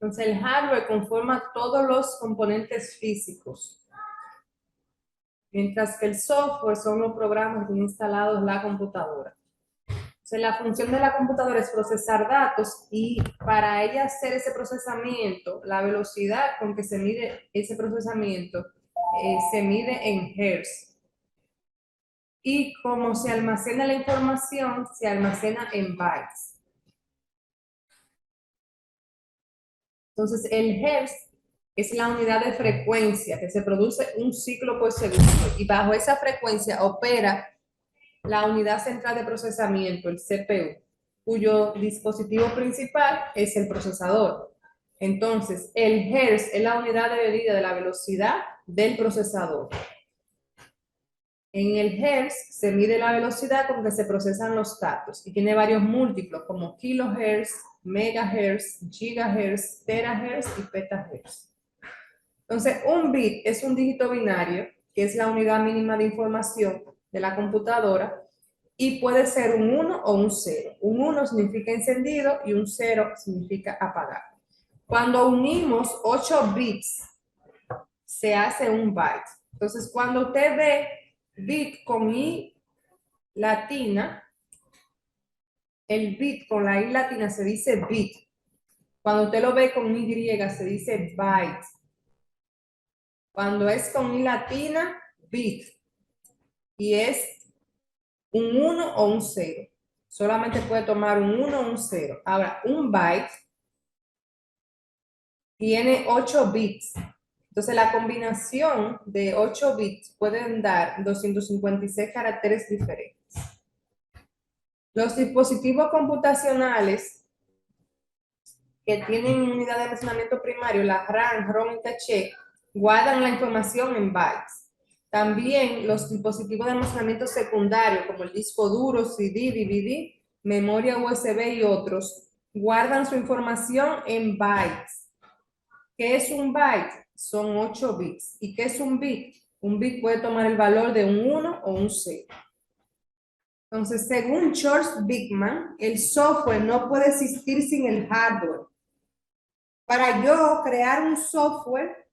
Entonces el hardware conforma todos los componentes físicos, mientras que el software son los programas instalados en la computadora. Entonces la función de la computadora es procesar datos y para ella hacer ese procesamiento, la velocidad con que se mide ese procesamiento se mide en hertz. Y como se almacena la información, se almacena en bytes. Entonces, el hertz es la unidad de frecuencia que se produce un ciclo por segundo y bajo esa frecuencia opera la unidad central de procesamiento, el CPU, cuyo dispositivo principal es el procesador. Entonces, el hertz es la unidad de medida de la velocidad del procesador. En el hertz se mide la velocidad con que se procesan los datos y tiene varios múltiplos como kilohertz, megahertz, gigahertz, terahertz y petahertz. Entonces, un bit es un dígito binario, que es la unidad mínima de información de la computadora, y puede ser un 1 o un 0. Un 1 significa encendido y un 0 significa apagado. Cuando unimos 8 bits, se hace un byte. Entonces, cuando usted ve bit con I latina, el bit con la I latina se dice bit. Cuando usted lo ve con Y, se dice byte. Cuando es con I latina, bit. Y es un 1 o un 0. Solamente puede tomar un 1 o un 0. Ahora, un byte tiene 8 bits. Entonces, la combinación de 8 bits pueden dar 256 caracteres diferentes. Los dispositivos computacionales que tienen unidad de almacenamiento primario, la RAM, ROM y caché, guardan la información en bytes. También los dispositivos de almacenamiento secundario, como el disco duro, CD, DVD, memoria USB y otros, guardan su información en bytes. ¿Qué es un byte? Son 8 bits. ¿Y qué es un bit? Un bit puede tomar el valor de un 1 o un 0. Entonces, según George Bigman, el software no puede existir sin el hardware. Para yo crear un software,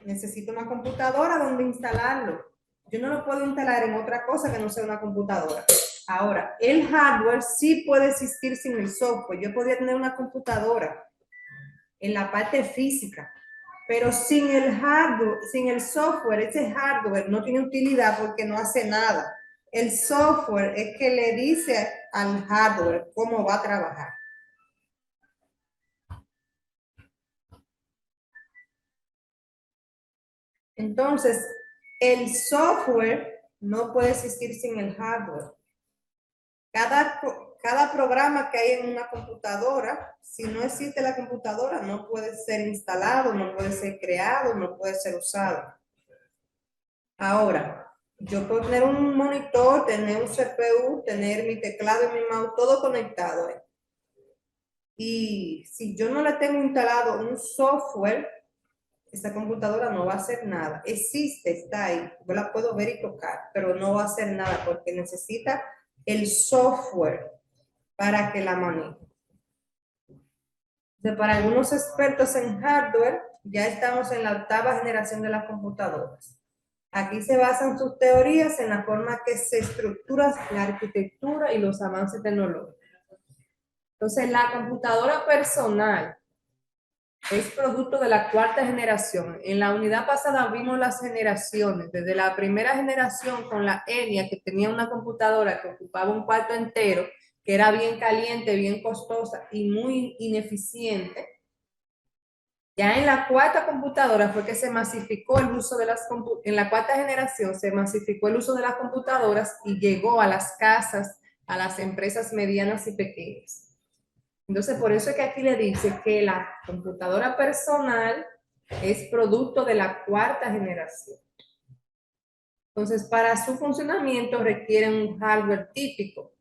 necesito una computadora donde instalarlo. Yo no lo puedo instalar en otra cosa que no sea una computadora. Ahora, el hardware sí puede existir sin el software. Yo podría tener una computadora en la parte física, pero sin el hardware, sin el software, ese hardware no tiene utilidad porque no hace nada. El software es que le dice al hardware cómo va a trabajar. Entonces, el software no puede existir sin el hardware. Cada programa que hay en una computadora, si no existe la computadora, no puede ser instalado, no puede ser creado, no puede ser usado. Ahora, yo puedo tener un monitor, tener un CPU, tener mi teclado y mi mouse, todo conectado. Y si yo no le tengo instalado un software, esta computadora no va a hacer nada. Existe, está ahí, yo la puedo ver y tocar, pero no va a hacer nada porque necesita el software para que la maneje. Para algunos expertos en hardware, ya estamos en la 8ª generación de las computadoras. Aquí se basan sus teorías en la forma que se estructura la arquitectura y los avances tecnológicos. Entonces, la computadora personal es producto de la 4ª generación. En la unidad pasada vimos las generaciones, desde la primera generación con la ENIAC, que tenía una computadora que ocupaba un cuarto entero, que era bien caliente, bien costosa y muy ineficiente. Ya en la 4ª computadora fue que se masificó el uso de las computadoras, en la 4ª generación se masificó el uso de las computadoras y llegó a las casas, a las empresas medianas y pequeñas. Entonces, por eso es que aquí le dice que la computadora personal es producto de la 4ª generación. Entonces, para su funcionamiento requieren un hardware típico.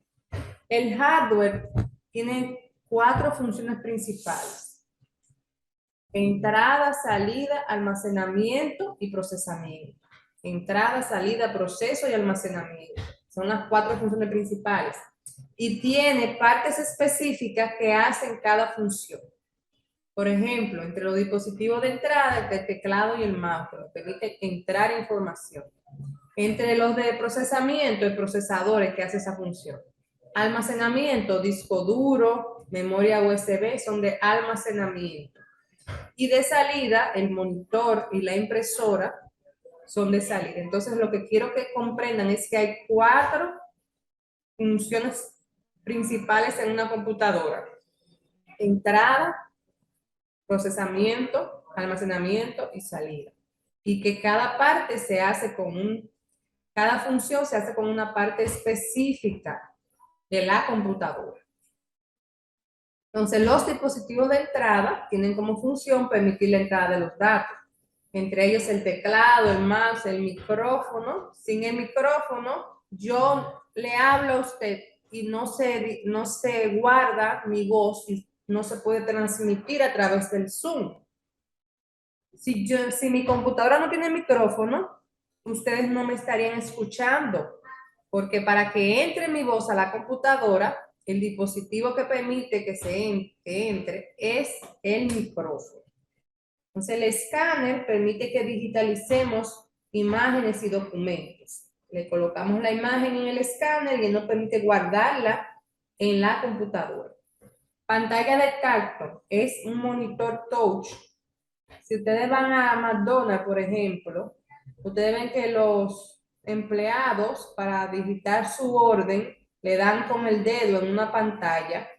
El hardware tiene 4 funciones principales: entrada, salida, almacenamiento y procesamiento. Entrada, salida, proceso y almacenamiento. Son las 4 funciones principales. Y tiene partes específicas que hacen cada función. Por ejemplo, entre los dispositivos de entrada, el teclado y el mouse, que nos permite entrar información. Entre los de procesamiento, el procesador es que hace esa función. Almacenamiento, disco duro, memoria USB son de almacenamiento. Y de salida, el monitor y la impresora son de salida. Entonces, lo que quiero que comprendan es que hay 4 funciones principales en una computadora: entrada, procesamiento, almacenamiento y salida. Y que cada parte se hace cada función se hace con una parte específica de la computadora. Entonces, los dispositivos de entrada tienen como función permitir la entrada de los datos, entre ellos el teclado, el mouse, el micrófono. Sin el micrófono, yo le hablo a usted y no se guarda mi voz y no se puede transmitir a través del Zoom. Si mi computadora no tiene micrófono, ustedes no me estarían escuchando, porque para que entre mi voz a la computadora, el dispositivo que permite que entre es el micrófono. Entonces, el escáner permite que digitalicemos imágenes y documentos. Le colocamos la imagen en el escáner y nos permite guardarla en la computadora. Pantalla de tacto es un monitor touch. Si ustedes van a McDonald's, por ejemplo, ustedes ven que los empleados, para digitar su orden, le dan con el dedo en una pantalla.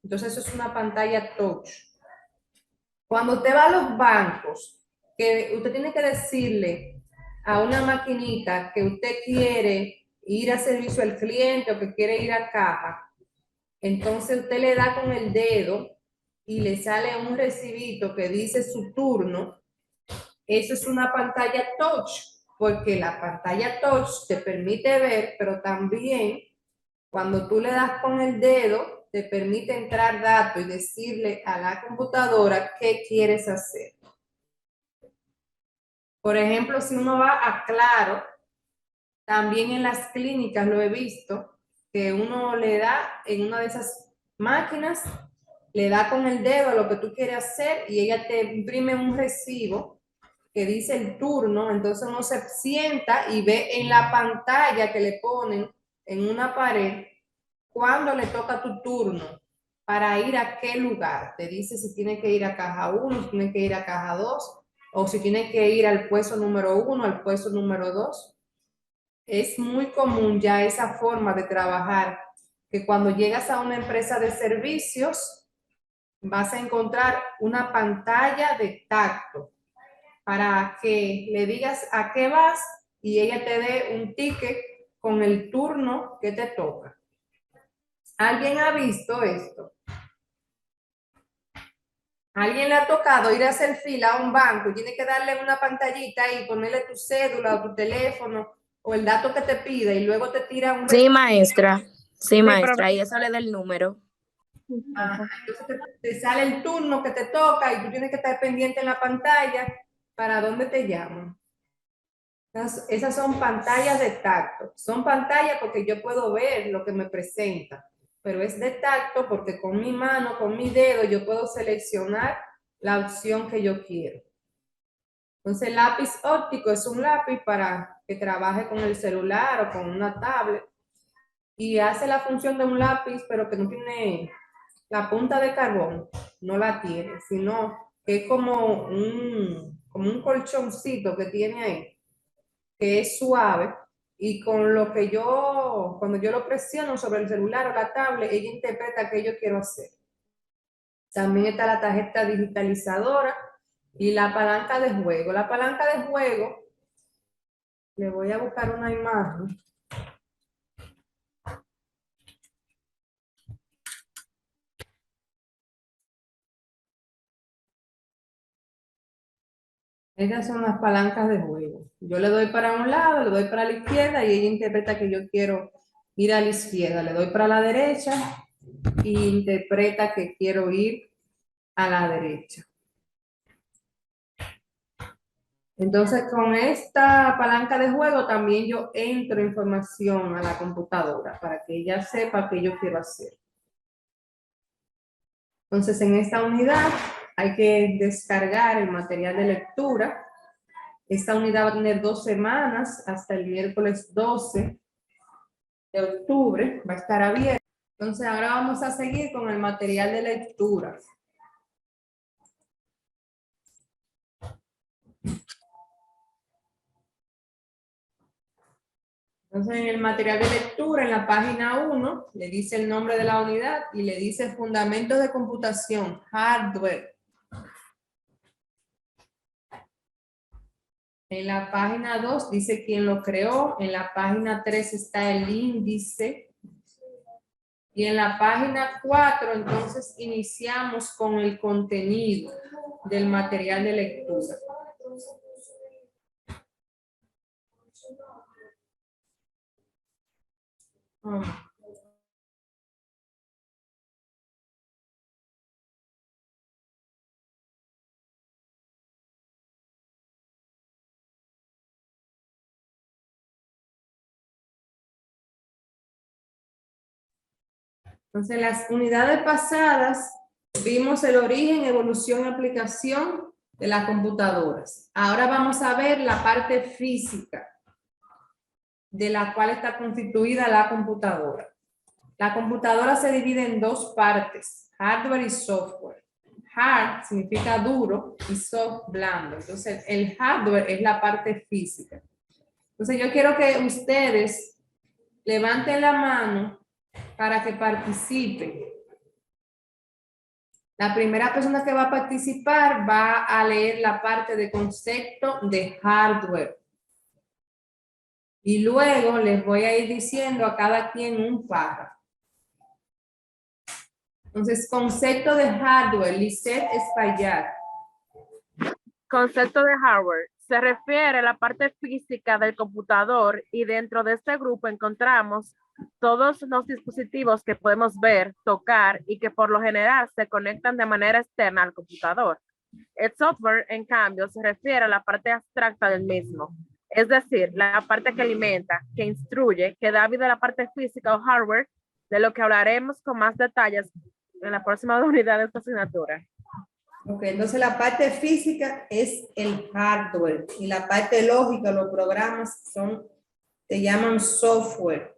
Entonces, eso es una pantalla touch. Cuando usted va a los bancos, que usted tiene que decirle a una maquinita que usted quiere ir a servicio al cliente o que quiere ir a caja, entonces usted le da con el dedo y le sale un recibito que dice su turno. Eso es una pantalla touch, porque la pantalla touch te permite ver, pero también cuando tú le das con el dedo, te permite entrar datos y decirle a la computadora qué quieres hacer. Por ejemplo, si uno va a Claro, también en las clínicas lo he visto, que uno le da en una de esas máquinas, le da con el dedo a lo que tú quieres hacer y ella te imprime un recibo que dice el turno. Entonces uno se sienta y ve en la pantalla que le ponen en una pared cuándo le toca tu turno para ir a qué lugar. Te dice si tiene que ir a caja 1, si tiene que ir a caja 2, o si tiene que ir al puesto número 1, al puesto número 2. Es muy común ya esa forma de trabajar, que cuando llegas a una empresa de servicios, vas a encontrar una pantalla de tacto para que le digas a qué vas y ella te dé un ticket con el turno que te toca. ¿Alguien ha visto esto? ¿Alguien le ha tocado ir a hacer fila a un banco y tiene que darle una pantallita y ponerle tu cédula o tu teléfono o el dato que te pide y luego te tira un Sí, recibo? maestra. Sí, Sí, pero maestra. Y eso le da el número. Entonces te sale el turno que te toca y tú tienes que estar pendiente en la pantalla para dónde te llaman. Esas son pantallas de tacto. Son pantallas porque yo puedo ver lo que me presenta, pero es de tacto porque con mi mano, con mi dedo, yo puedo seleccionar la opción que yo quiero. Entonces, el lápiz óptico es un lápiz para que trabaje con el celular o con una tablet y hace la función de un lápiz, pero que no tiene la punta de carbón, no la tiene, sino que es como un colchoncito que tiene ahí, que es suave, y con lo que cuando yo lo presiono sobre el celular o la tablet, ella interpreta qué yo quiero hacer. También está la tarjeta digitalizadora y la palanca de juego. La palanca de juego, le voy a buscar una imagen. Estas son las palancas de juego. Yo le doy para un lado, le doy para la izquierda y ella interpreta que yo quiero ir a la izquierda. Le doy para la derecha y interpreta que quiero ir a la derecha. Entonces, con esta palanca de juego también yo entro información a la computadora para que ella sepa qué yo quiero hacer. Entonces, en esta unidad hay que descargar el material de lectura. Esta unidad va a tener 2 semanas hasta el miércoles 12 de octubre, va a estar abierta. Entonces ahora vamos a seguir con el material de lectura. Entonces en el material de lectura, en la página 1, le dice el nombre de la unidad y le dice fundamentos de computación, hardware. En la página 2 dice quién lo creó, en la página 3 está el índice. Y en la página 4, entonces, iniciamos con el contenido del material de lectura. Entonces, las unidades pasadas vimos el origen, evolución y aplicación de las computadoras. Ahora vamos a ver la parte física de la cual está constituida la computadora. La computadora se divide en 2 partes, hardware y software. Hard significa duro y soft blando. Entonces, el hardware es la parte física. Entonces, yo quiero que ustedes levanten la mano para que participen. La primera persona que va a participar va a leer la parte de concepto de hardware. Y luego les voy a ir diciendo a cada quien un párrafo. Entonces, concepto de hardware, Lisette Espaillat. Concepto de hardware. Se refiere a la parte física del computador y dentro de este grupo encontramos todos los dispositivos que podemos ver, tocar y que por lo general se conectan de manera externa al computador. El software, en cambio, se refiere a la parte abstracta del mismo, es decir, la parte que alimenta, que instruye, que da vida a la parte física o hardware, de lo que hablaremos con más detalles en la próxima unidad de esta asignatura. Ok, entonces la parte física es el hardware y la parte lógica, los programas se llaman software.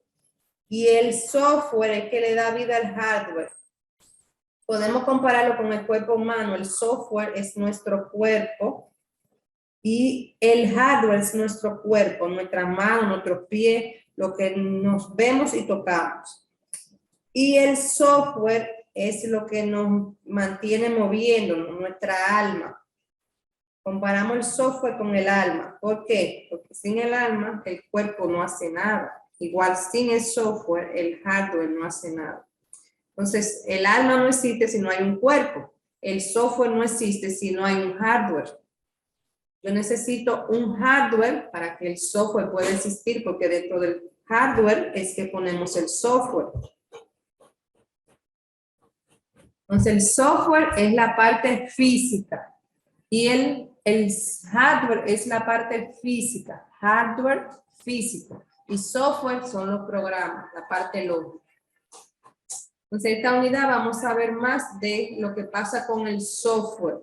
Y el software es que le da vida al hardware. Podemos compararlo con el cuerpo humano. El software es nuestro cuerpo y el hardware es nuestro cuerpo, nuestra mano, nuestro pie, lo que nos vemos y tocamos. Y el software es lo que nos mantiene moviéndonos, nuestra alma. Comparamos el software con el alma. ¿Por qué? Porque sin el alma el cuerpo no hace nada. Igual sin el software el hardware no hace nada. Entonces el alma no existe si no hay un cuerpo. El software no existe si no hay un hardware. Yo necesito un hardware para que el software pueda existir porque dentro del hardware es que ponemos el software. Entonces, el software es la parte física y el hardware es la parte física. Hardware físico y software son los programas, la parte lógica. Entonces, en esta unidad vamos a ver más de lo que pasa con el software.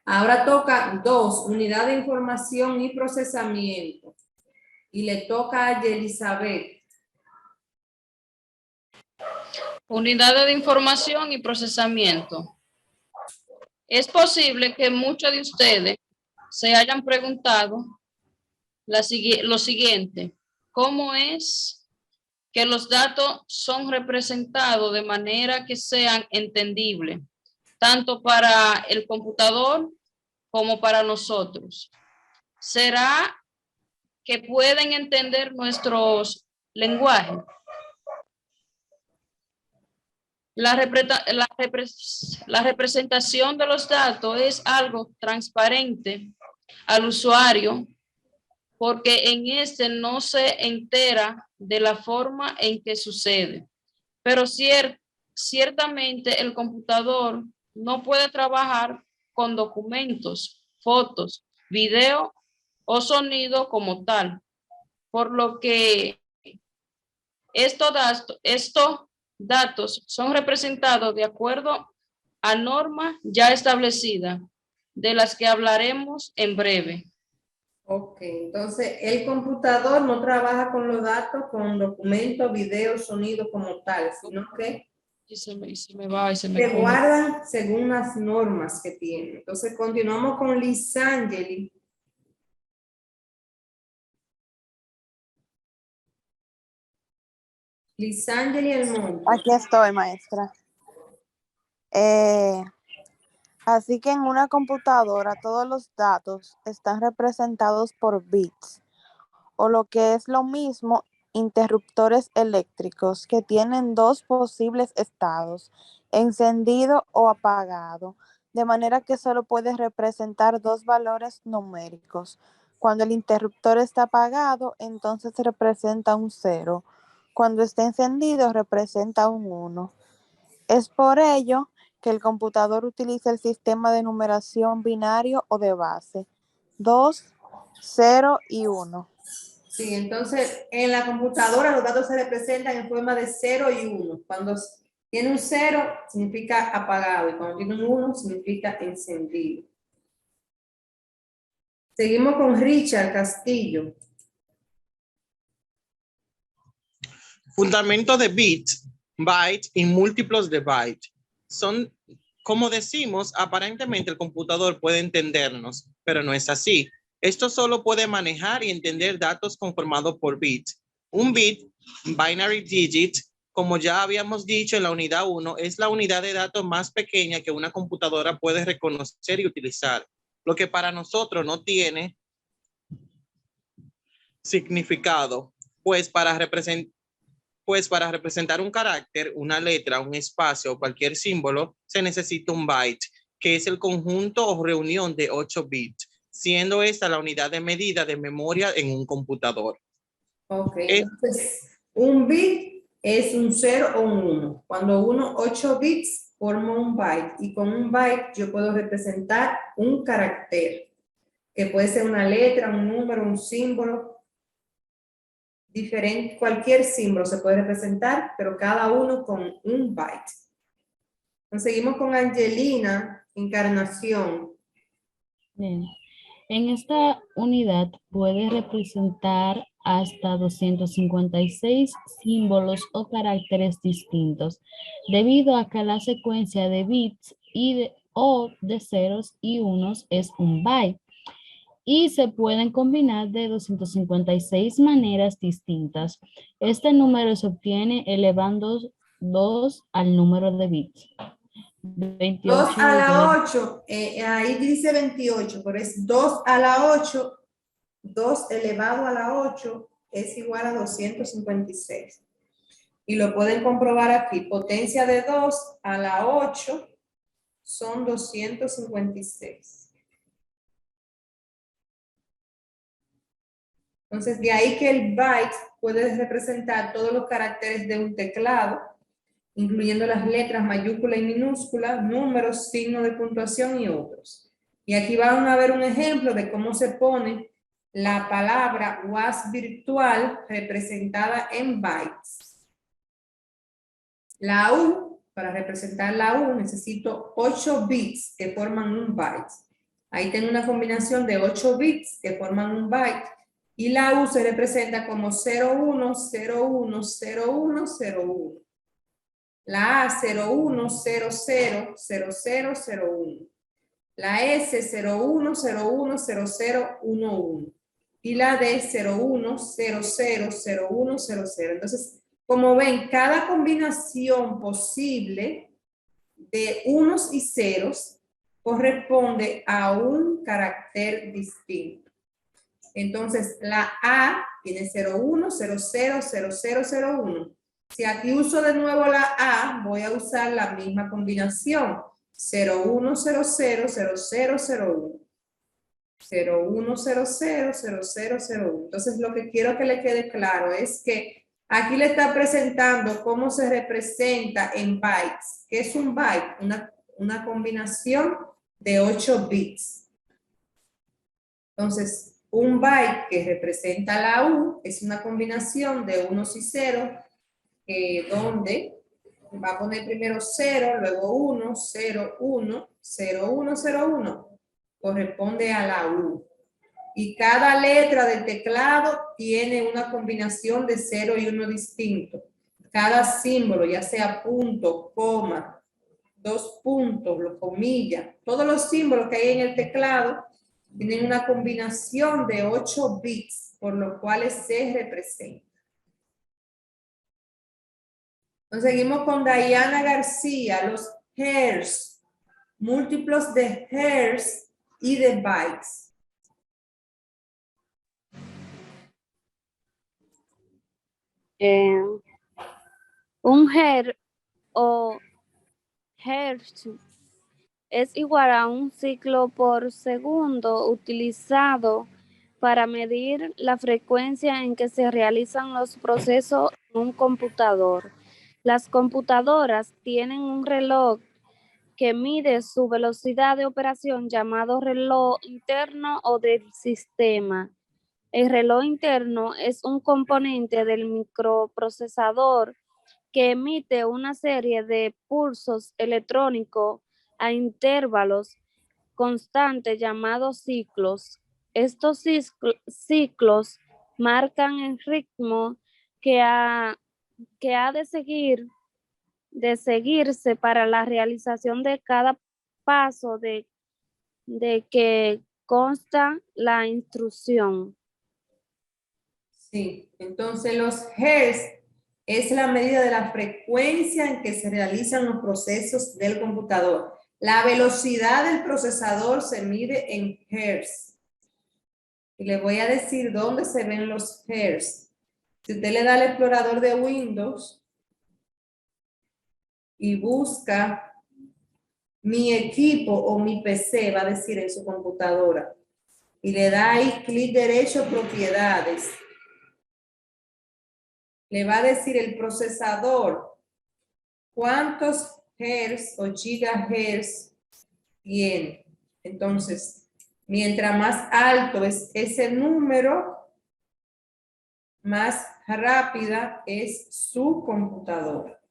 Ahora toca 2, unidad de información y procesamiento. Y le toca a Elizabeth. Unidades de información y procesamiento. Es posible que muchos de ustedes se hayan preguntado lo siguiente: ¿cómo es que los datos son representados de manera que sean entendibles, tanto para el computador como para nosotros? ¿Será que pueden entender nuestros lenguajes? La representación de los datos es algo transparente al usuario porque en este no se entera de la forma en que sucede. Pero ciertamente el computador no puede trabajar con documentos, fotos, video o sonido como tal, por lo que estos datos son representados de acuerdo a norma ya establecida, de las que hablaremos en breve. Ok, entonces el computador no trabaja con los datos, con documentos, videos, sonido como tal, sino que Y se me va y se me se come. guardan según las normas que tiene. Entonces continuamos con Lisangeli. Lisangeli Almonte. Aquí estoy, maestra. Así que en una computadora todos los datos están representados por bits, o lo que es lo mismo, interruptores eléctricos que tienen dos posibles estados, encendido o apagado, de manera que solo puede representar dos valores numéricos. Cuando el interruptor está apagado, entonces representa un 0. Cuando está encendido, representa un 1. Es por ello que el computador utiliza el sistema de numeración binario o de base, 2, 0 y 1. Sí, entonces en la computadora los datos se representan en forma de 0 y 1. Cuando tiene un 0 significa apagado y cuando tiene un 1 significa encendido. Seguimos con Richard Castillo. Fundamento de bit, byte y múltiplos de byte. Son, como decimos, aparentemente el computador puede entendernos, pero no es así. Esto solo puede manejar y entender datos conformados por bits. Un bit, binary digit, como ya habíamos dicho en la unidad 1, es la unidad de datos más pequeña que una computadora puede reconocer y utilizar, lo que para nosotros no tiene significado, pues para representar un carácter, una letra, un espacio o cualquier símbolo, se necesita un byte, que es el conjunto o reunión de 8 bits, siendo esta la unidad de medida de memoria en un computador. Ok, entonces un bit es un 0 o un 1. Cuando 8 bits forma un byte y con un byte yo puedo representar un carácter, que puede ser una letra, un número, un símbolo, diferente, cualquier símbolo se puede representar, pero cada uno con un byte. Entonces, seguimos con Angelina Encarnación. Bien. En esta unidad puede representar hasta 256 símbolos o caracteres distintos, debido a que la secuencia de bits o de ceros y unos es un byte, y se pueden combinar de 256 maneras distintas. Este número se obtiene elevando 2 al número de bits. 2 a la 28 8, ahí dice 28, pero es 2 a la 8, 2 elevado a la 8 es igual a 256. Y lo pueden comprobar aquí, potencia de 2 a la 8 son 256. Entonces, de ahí que el byte puede representar todos los caracteres de un teclado, incluyendo las letras mayúsculas y minúsculas, números, signos de puntuación y otros. Y aquí van a ver un ejemplo de cómo se pone la palabra was virtual representada en bytes. La U, para representar la U, necesito 8 bits que forman un byte. Ahí tengo una combinación de 8 bits que forman un byte. Y la U se representa como 01, 01, 01, 01. La A 01, 00, 00, 01. La S 01, 01, 00, 11. Y la D 01, 00, 01, 00. Entonces, como ven, cada combinación posible de unos y ceros corresponde a un carácter distinto. Entonces, la A tiene 01, 00, 00, 01. Si aquí uso de nuevo la A, voy a usar la misma combinación. 01, 00, 00, 01. 01, 00, 00, 01. Entonces, lo que quiero que le quede claro es que aquí le está presentando cómo se representa en bytes. ¿Qué es un byte? Una combinación de 8 bits. Entonces, un byte que representa la U es una combinación de unos y ceros, donde Va a poner primero 0, luego 1, 0, 1, 0, 1, 0, 1. Corresponde a la U. Y cada letra del teclado tiene una combinación de 0 y 1 distinto. Cada símbolo, ya sea punto, coma, 2 puntos, comillas, todos los símbolos que hay en el teclado tienen una combinación de 8 bits, por los cuales se representa. Entonces seguimos con Diana García, los hertz, múltiplos de hertz y de bytes. Un hertz o hertz es igual a un ciclo por segundo utilizado para medir la frecuencia en que se realizan los procesos en un computador. Las computadoras tienen un reloj que mide su velocidad de operación llamado reloj interno o del sistema. El reloj interno es un componente del microprocesador que emite una serie de pulsos electrónicos a intervalos constantes llamados ciclos. Estos ciclos marcan el ritmo que ha de seguirse para la realización de cada paso de que consta la instrucción. Sí, entonces los hertz es la medida de la frecuencia en que se realizan los procesos del computador. La velocidad del procesador se mide en hertz. Y le voy a decir dónde se ven los hertz. Si usted le da al explorador de Windows y busca mi equipo o mi PC, va a decir en su computadora, y le da ahí clic derecho, propiedades, le va a decir el procesador cuántos hertz o gigahertz tiene. Entonces, mientras más alto es ese número, más rápida es su computadora.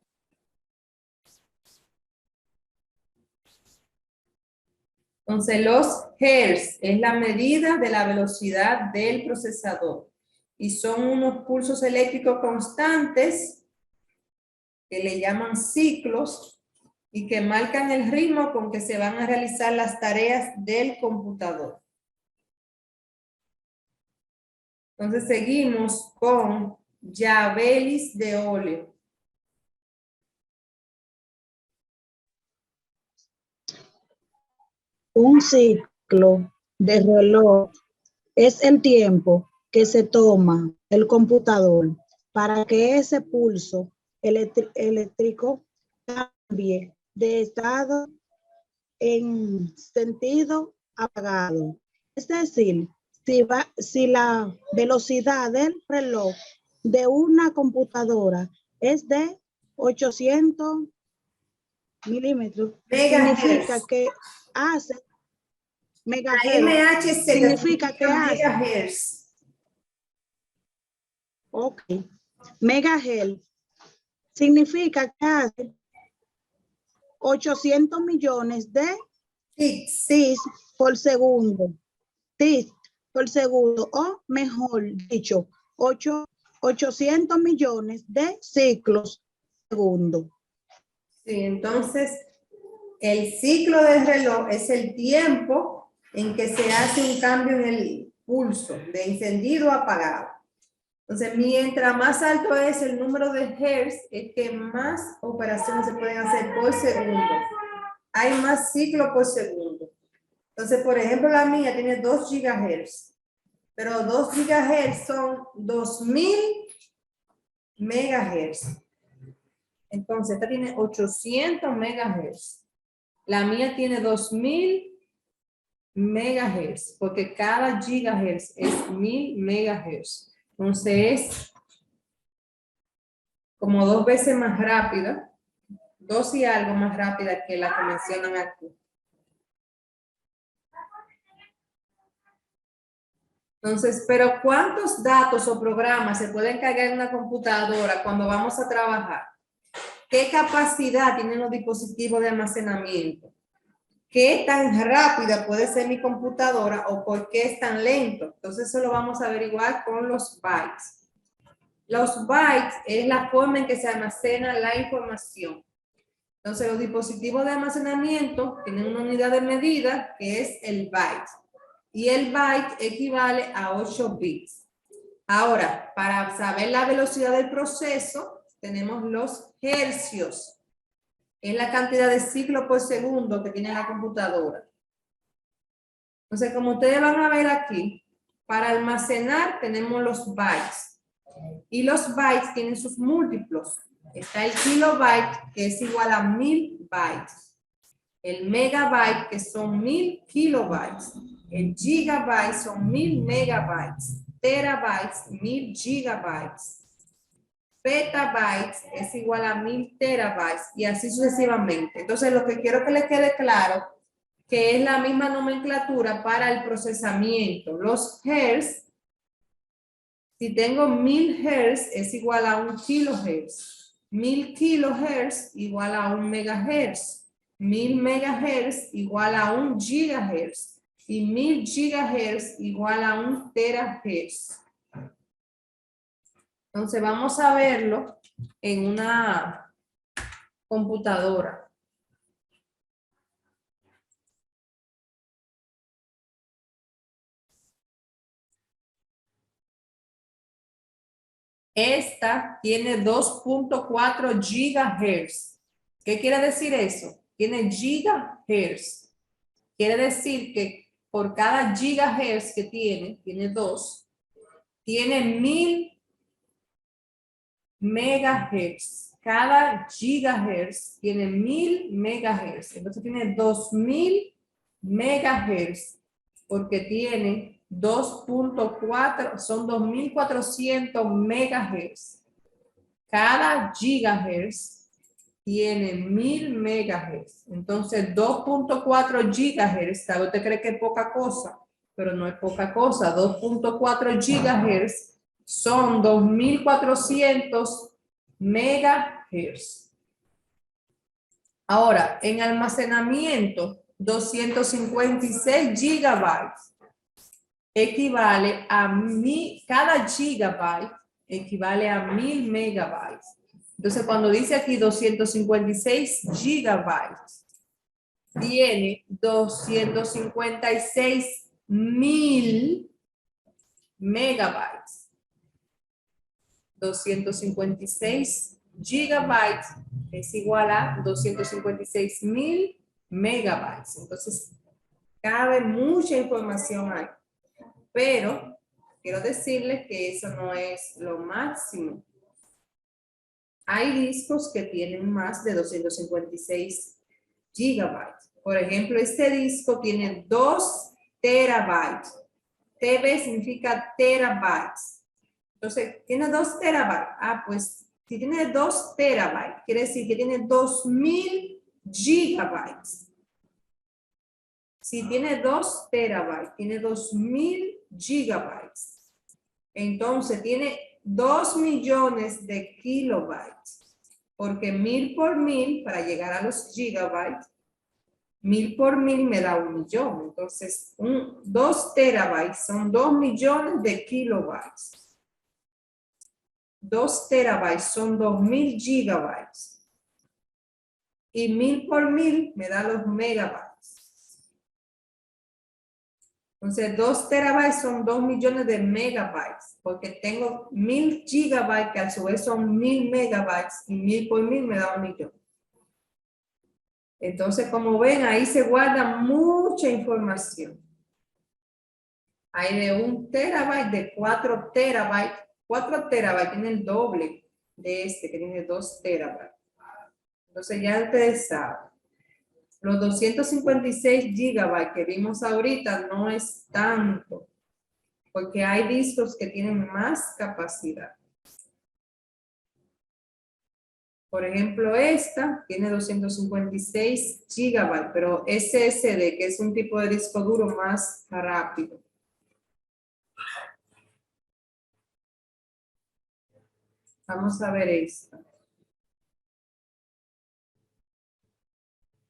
Entonces, los hertz es la medida de la velocidad del procesador y son unos pulsos eléctricos constantes que le llaman ciclos y que marcan el ritmo con que se van a realizar las tareas del computador. Entonces seguimos con Yabelis de Oleo. Un ciclo de reloj es el tiempo que se toma el computador para que ese pulso eléctrico cambie de estado en sentido apagado. Es decir, si la velocidad del reloj de una computadora es de 800 milímetros, significa que hace megahertz. Significa que hace megahertz. Ok. Megahertz significa que hace 800 millones de ticks por segundo. Ticks por segundo, o mejor dicho, 800 millones de ciclos por segundo. Sí, entonces el ciclo del reloj es el tiempo en que se hace un cambio en el pulso de encendido a apagado. Entonces, mientras más alto es el número de hertz, es que más operaciones se pueden hacer por segundo. Hay más ciclos por segundo. Entonces, por ejemplo, la mía tiene 2 gigahertz, pero 2 gigahertz son 2000 megahertz. Entonces, esta tiene 800 megahertz. La mía tiene 2000 megahertz, porque cada gigahertz es 1000 megahertz. Entonces, es como 2 veces más rápida, 2 y algo más rápida que la que mencionan aquí. Entonces, pero ¿cuántos datos o programas se pueden cargar en una computadora cuando vamos a trabajar? ¿Qué capacidad tienen los dispositivos de almacenamiento? ¿Qué tan rápida puede ser mi computadora o por qué es tan lento? Entonces eso lo vamos a averiguar con los bytes. Los bytes es la forma en que se almacena la información. Entonces los dispositivos de almacenamiento tienen una unidad de medida que es el byte. Y el byte equivale a 8 bits. Ahora, para saber la velocidad del proceso, tenemos los hercios. Es la cantidad de ciclos por segundo que tiene la computadora. Entonces, como ustedes van a ver aquí, para almacenar tenemos los bytes. Y los bytes tienen sus múltiplos. Está el kilobyte, que es igual a 1000 bytes. El megabyte, que son 1000 kilobytes. El gigabyte son 1000 megabytes. Terabytes, 1000 gigabytes. Petabytes es igual a 1000 terabytes y así sucesivamente. Entonces, lo que quiero que les quede claro, que es la misma nomenclatura para el procesamiento. Los hertz, si tengo 1000 hertz, es igual a 1 kilohertz. 1000 kilohertz igual a 1 megahertz. 1000 megahertz igual a 1 gigahertz. Y 1000 gigahertz igual a 1 terahertz. Entonces vamos a verlo en una computadora. Esta tiene 2.4 gigahertz. ¿Qué quiere decir eso? Tiene gigahertz. Quiere decir que por cada gigahertz que tiene 2, tiene 1000 megahertz. Cada gigahertz tiene 1000 megahertz. Entonces tiene 2000 megahertz porque tiene 2.4, son 2400 megahertz. Cada gigahertz tiene 1000 megahertz. Entonces 2.4 gigahertz, tal vez usted cree que es poca cosa, pero no es poca cosa. 2.4 gigahertz son 2400 megahertz. Ahora, en almacenamiento, 256 gigabytes equivale a cada gigabyte equivale a 1000 megabytes. Entonces, cuando dice aquí 256 gigabytes, tiene 256,000 megabytes. 256 gigabytes es igual a 256,000 megabytes. Entonces, cabe mucha información ahí. Pero quiero decirles que eso no es lo máximo. Hay discos que tienen más de 256 gigabytes. Por ejemplo, este disco tiene 2 terabytes. TB significa terabytes. Entonces, tiene 2 terabytes. Ah, pues, si tiene 2 terabytes, quiere decir que tiene 2000 gigabytes. Si tiene 2 terabytes, tiene 2000 gigabytes. Entonces, tiene 2 millones de kilobytes. Porque 1000 por 1000, para llegar a los gigabytes, 1000 por 1000 me da 1 millón. Entonces, 2 terabytes son 2 millones de kilobytes. 2 terabytes son 2000 gigabytes. Y 1000 por 1000 me da los megabytes. Entonces, 2 terabytes son 2 millones de megabytes. Porque tengo 1000 gigabytes que a su vez son 1000 megabytes. Y 1000 por 1000 me da 1 millón. Entonces, como ven, ahí se guarda mucha información. Hay de 1 terabyte, de 4 terabytes. 4 terabytes tiene el doble de este, que tiene 2 terabytes. Entonces, ya ustedes saben. Los 256 gigabytes que vimos ahorita no es tanto. Porque hay discos que tienen más capacidad. Por ejemplo, esta tiene 256 gigabytes, pero SSD, que es un tipo de disco duro más rápido. Vamos a ver esta.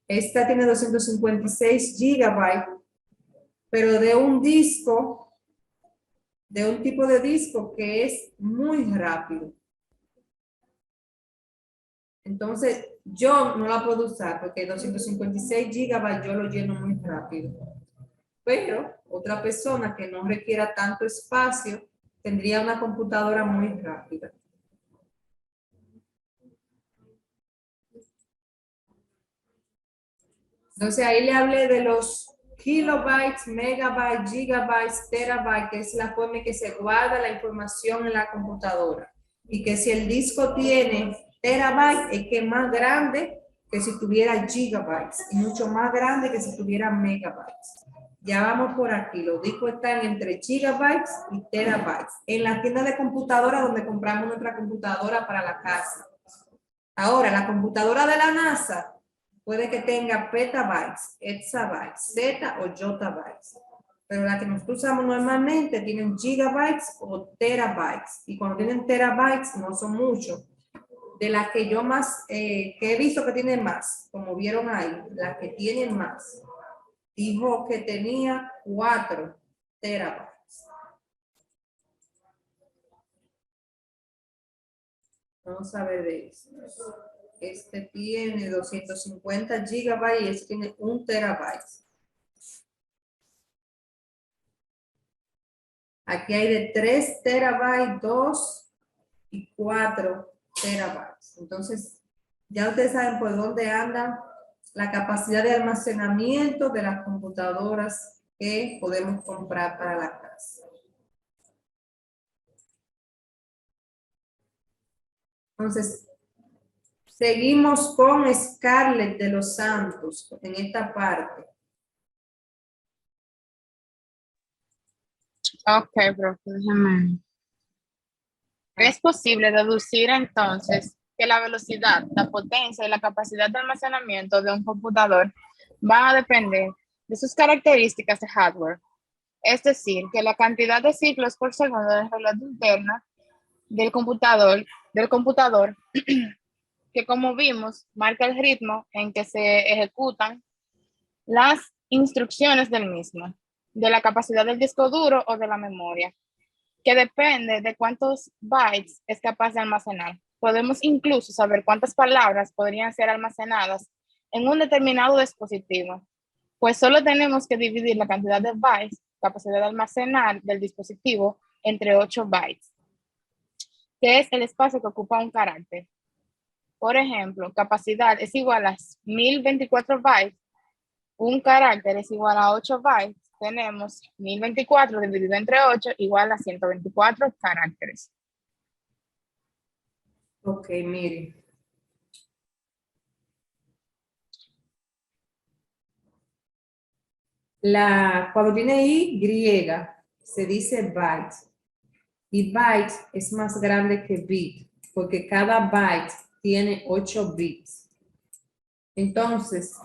Esta tiene 256 gigabytes, pero de un disco, de un tipo de disco que es muy rápido. Entonces, yo no la puedo usar porque 256 gigabytes yo lo lleno muy rápido. Pero otra persona que no requiera tanto espacio tendría una computadora muy rápida. Entonces, ahí le hablé de los kilobytes, megabytes, gigabytes, terabytes, que es la forma en que se guarda la información en la computadora. Y que si el disco tiene terabytes, es que es más grande que si tuviera gigabytes, y mucho más grande que si tuviera megabytes. Ya vamos por aquí, los discos están entre gigabytes y terabytes. En la tienda de computadora donde compramos nuestra computadora para la casa. Ahora, la computadora de la NASA puede que tenga petabytes, exabytes, zeta o yottabytes. Pero la que nosotros usamos normalmente tienen gigabytes o terabytes. Y cuando tienen terabytes no son muchos. De las que yo más, que he visto que tienen más, como vieron ahí, las que tienen más, dijo que tenía 4 terabytes. Vamos a ver de esto. Este tiene 250 gigabytes y este tiene 1 terabyte. Aquí hay de 3 terabytes, 2 y 4 terabytes. Entonces, ya ustedes saben por dónde anda la capacidad de almacenamiento de las computadoras que podemos comprar para la casa. Entonces, seguimos con Scarlett de los Santos en esta parte. Ok, profe, déjeme. Es posible deducir entonces que la velocidad, la potencia y la capacidad de almacenamiento de un computador van a depender de sus características de hardware. Es decir, que la cantidad de ciclos por segundo del reloj interna del computador, que como vimos, marca el ritmo en que se ejecutan las instrucciones del mismo, de la capacidad del disco duro o de la memoria, que depende de cuántos bytes es capaz de almacenar. Podemos incluso saber cuántas palabras podrían ser almacenadas en un determinado dispositivo, pues solo tenemos que dividir la cantidad de bytes, capacidad de almacenar del dispositivo, entre 8 bytes, que es el espacio que ocupa un carácter. Por ejemplo, capacidad es igual a 1024 bytes, un carácter es igual a 8 bytes, tenemos 1024 dividido entre 8 igual a 124 caracteres. Ok, miren. Cuando viene Y, se dice byte. Y byte es más grande que bit, porque cada byte tiene 8 bits. Entonces,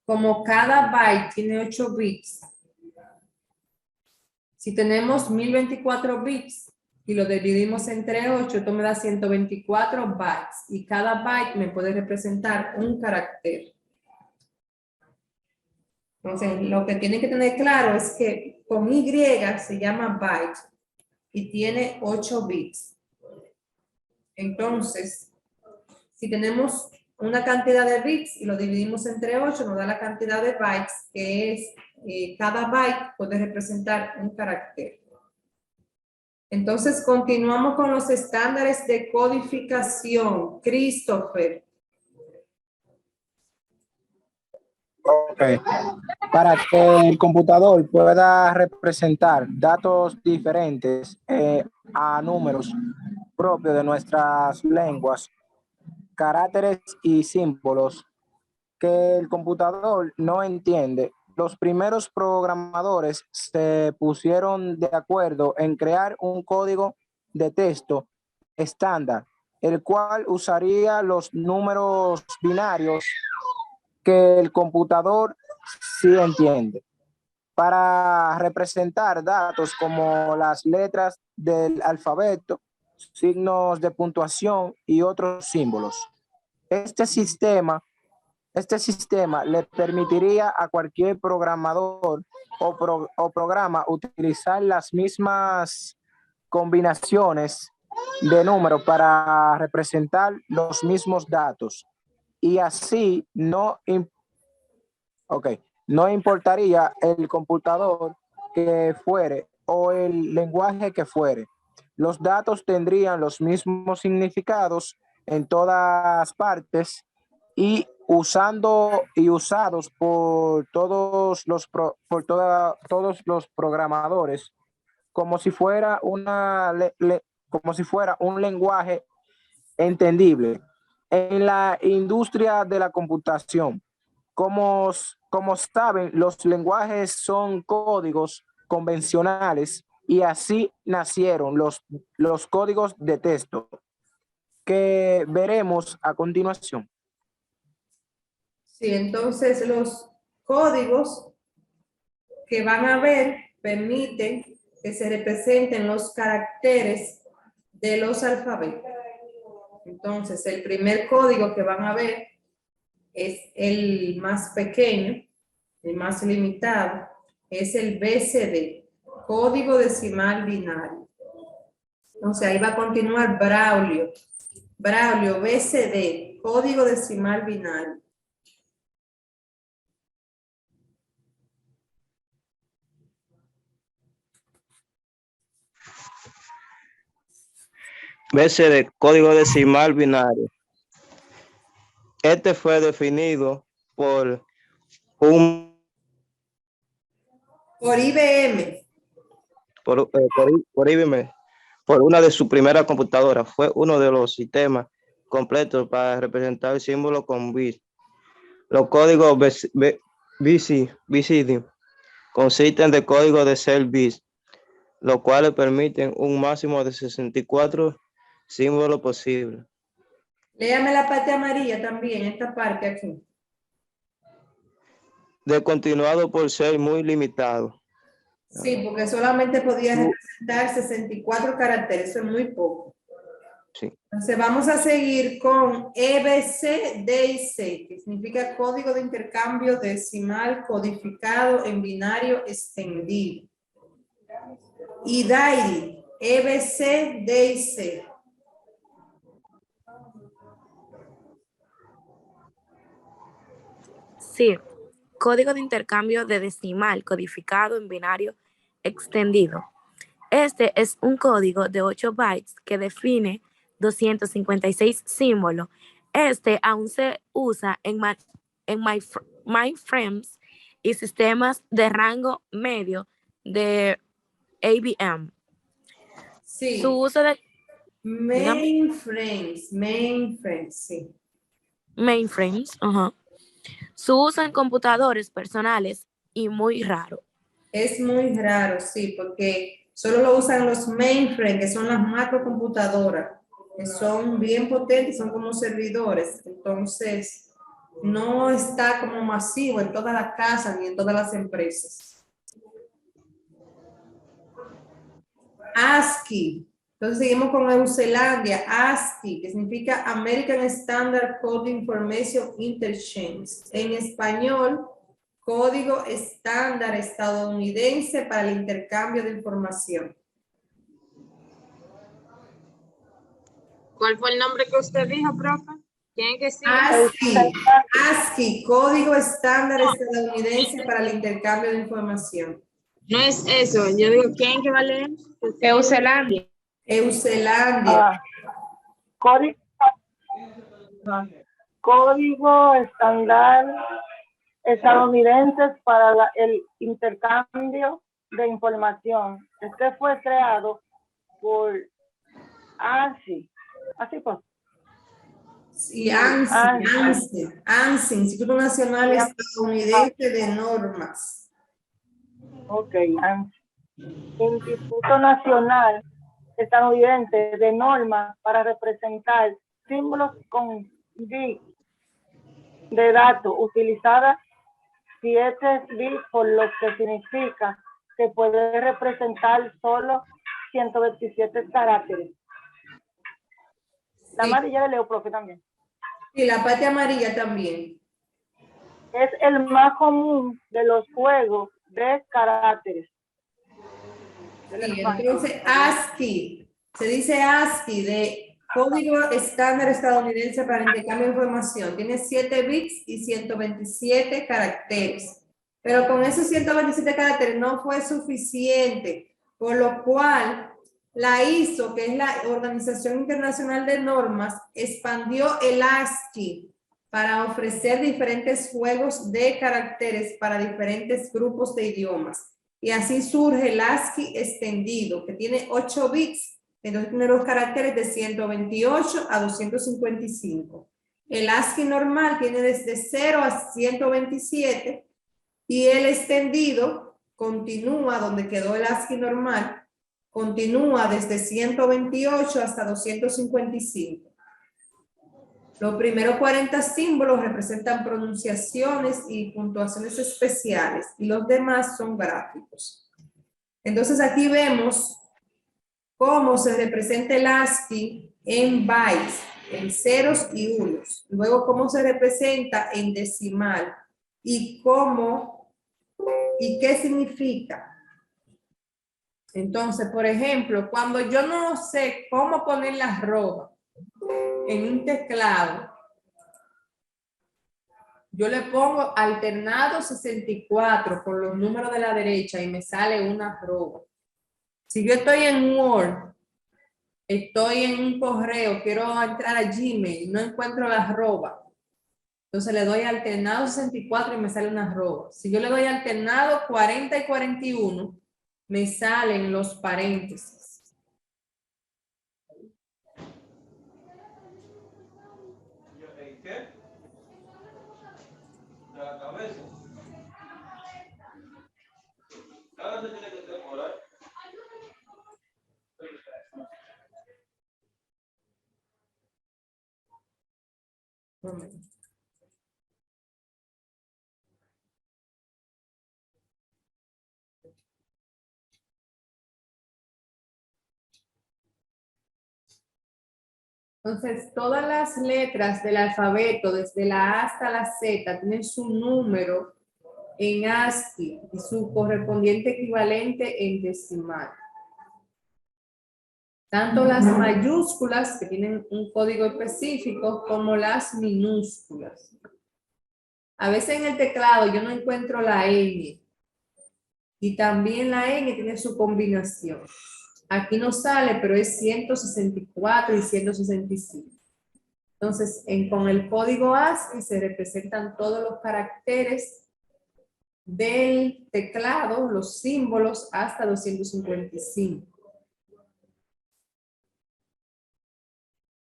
como cada byte tiene 8 bits, si tenemos 1024 bits y lo dividimos entre 8, esto me da 124 bytes. Y cada byte me puede representar un carácter. Entonces, lo que tienen que tener claro es que con Y se llama byte y tiene 8 bits. Entonces, si tenemos una cantidad de bits y lo dividimos entre 8, nos da la cantidad de bytes, que es cada byte puede representar un carácter. Entonces, continuamos con los estándares de codificación. Christopher. Ok. Para que el computador pueda representar datos diferentes a números propios de nuestras lenguas, caracteres y símbolos que el computador no entiende, los primeros programadores se pusieron de acuerdo en crear un código de texto estándar, el cual usaría los números binarios que el computador sí entiende para representar datos como las letras del alfabeto, signos de puntuación y otros símbolos. Este sistema Este sistema le permitiría a cualquier programador o programa utilizar las mismas combinaciones de números para representar los mismos datos y así no importaría el computador que fuere o el lenguaje que fuere. Los datos tendrían los mismos significados en todas partes y usados por todos los programadores como si fuera un lenguaje entendible. En la industria de la computación, como saben, los lenguajes son códigos convencionales y así nacieron los códigos de texto que veremos a continuación. Sí, entonces los códigos que van a ver permiten que se representen los caracteres de los alfabetos. Entonces, el primer código que van a ver es el más pequeño, el más limitado, es el BCD, código decimal binario. Entonces, ahí va a continuar Braulio. Braulio, BCD, código decimal binario. BCD, código decimal binario. Este fue definido por IBM. Por IBM, por una de sus primeras computadoras. Fue uno de los sistemas completos para representar símbolos con bits. Los códigos BCD consisten de códigos de 6 bits, los cuales permiten un máximo de 64 símbolos posibles. Léame la parte amarilla también, esta parte aquí. De continuado por ser muy limitado. Sí, porque solamente podía representar 64 caracteres, eso es muy poco. Sí. Entonces vamos a seguir con EBCDIC, que significa código de intercambio decimal codificado en binario extendido. Y DAIRI, EBCDIC. Sí, código de intercambio de decimal codificado en binario extendido. Este es un código de 8 bytes que define 256 símbolos. Este aún se usa en mainframes y sistemas de rango medio de IBM. Sí. Su uso de Mainframes, sí. Mainframes, Su uso en computadores personales y muy raro. Es muy raro, sí, porque solo lo usan los mainframes, que son las macrocomputadoras, que son bien potentes, son como servidores. Entonces, no está como masivo en todas las casas ni en todas las empresas. ASCII. Entonces seguimos con Neuselandia, ASCII, que significa American Standard Code Information Interchange. En español, Código Estándar Estadounidense para el Intercambio de Información. ¿Cuál fue el nombre que usted dijo, profe? ¿Tiene que decir? ASCII, Código Estándar Estadounidense para el Intercambio de Información. No es eso, yo digo, ¿quién que va a leer? Neuselandia. Neuselandia. Código estándar estadounidenses para el intercambio de información. Este fue creado por ANSI. Así pues. Sí, ANSI, Instituto Nacional Estadounidense de Normas. Ok, ANSI. Instituto Nacional Estadounidense de Normas para representar símbolos con bits de datos utilizada 7 bits, por lo que significa que puede representar solo 127 caracteres. La amarilla de Leo, profe, también. Sí, la parte amarilla también. es el más común de los juegos de caracteres. Sí, entonces ASCII, se dice ASCII de Código Estándar Estadounidense para el Intercambio de Información. Tiene 7 bits y 127 caracteres. Pero con esos 127 caracteres no fue suficiente, por lo cual la ISO, que es la Organización Internacional de Normas, expandió el ASCII para ofrecer diferentes juegos de caracteres para diferentes grupos de idiomas. Y así surge el ASCII extendido, que tiene 8 bits, entonces tiene los caracteres de 128 a 255. El ASCII normal tiene desde 0 a 127 y el extendido continúa donde quedó el ASCII normal, continúa desde 128 hasta 255. Los primeros 40 símbolos representan pronunciaciones y puntuaciones especiales y los demás son gráficos. Entonces aquí vemos cómo se representa el ASCII en bytes, en ceros y unos. Luego cómo se representa en decimal y cómo y qué significa. Entonces, por ejemplo, cuando yo no sé cómo poner la arroba en un teclado, yo le pongo alternado 64 por los números de la derecha y me sale una arroba. Si yo estoy en Word, estoy en un correo, quiero entrar a Gmail, no encuentro la arroba, entonces le doy alternado 64 y me sale una arroba. Si yo le doy alternado 40 y 41, me salen los paréntesis. Entonces, todas las letras del alfabeto, desde la A hasta la Z, tienen su número en ASCII y su correspondiente equivalente en decimal. Tanto las mayúsculas, que tienen un código específico, como las minúsculas. A veces en el teclado yo no encuentro la N. Y también la N tiene su combinación. Aquí no sale, pero es 164 y 165. Entonces, con el código ASCII se representan todos los caracteres del teclado, los símbolos, hasta 255.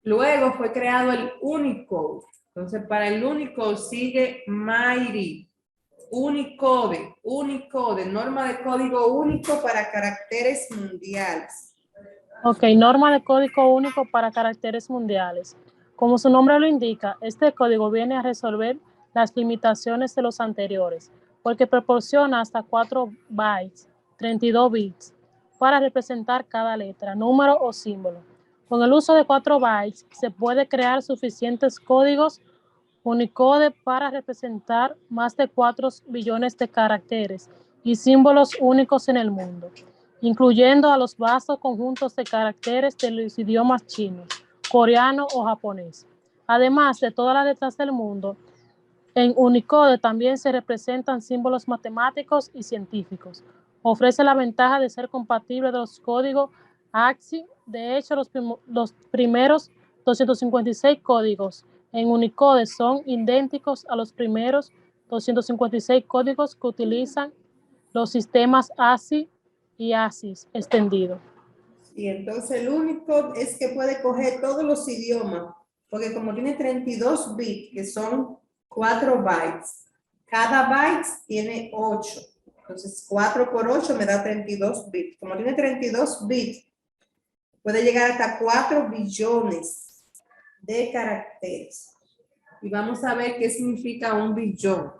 Luego fue creado el Unicode. Entonces, para el Unicode sigue MIghty. Unicode, norma de código único para caracteres mundiales. Ok, norma de código único para caracteres mundiales. Como su nombre lo indica, este código viene a resolver las limitaciones de los anteriores, porque proporciona hasta 4 bytes, 32 bits, para representar cada letra, número o símbolo. Con el uso de 4 bytes se puede crear suficientes códigos Unicode para representar más de 4 billones de caracteres y símbolos únicos en el mundo, incluyendo a los vastos conjuntos de caracteres de los idiomas chinos, coreano o japonés. Además de todas las letras del mundo, en Unicode también se representan símbolos matemáticos y científicos. Ofrece la ventaja de ser compatible de los códigos ASCII. De hecho, los primeros 256 códigos en Unicode son idénticos a los primeros 256 códigos que utilizan los sistemas ASCII y ASCII extendido. Y entonces el único es que puede coger todos los idiomas, porque como tiene 32 bits, que son 4 bytes, cada byte tiene 8. Entonces 4 por 8 me da 32 bits. Como tiene 32 bits, puede llegar hasta 4 billones de caracteres. Y vamos a ver qué significa un billón.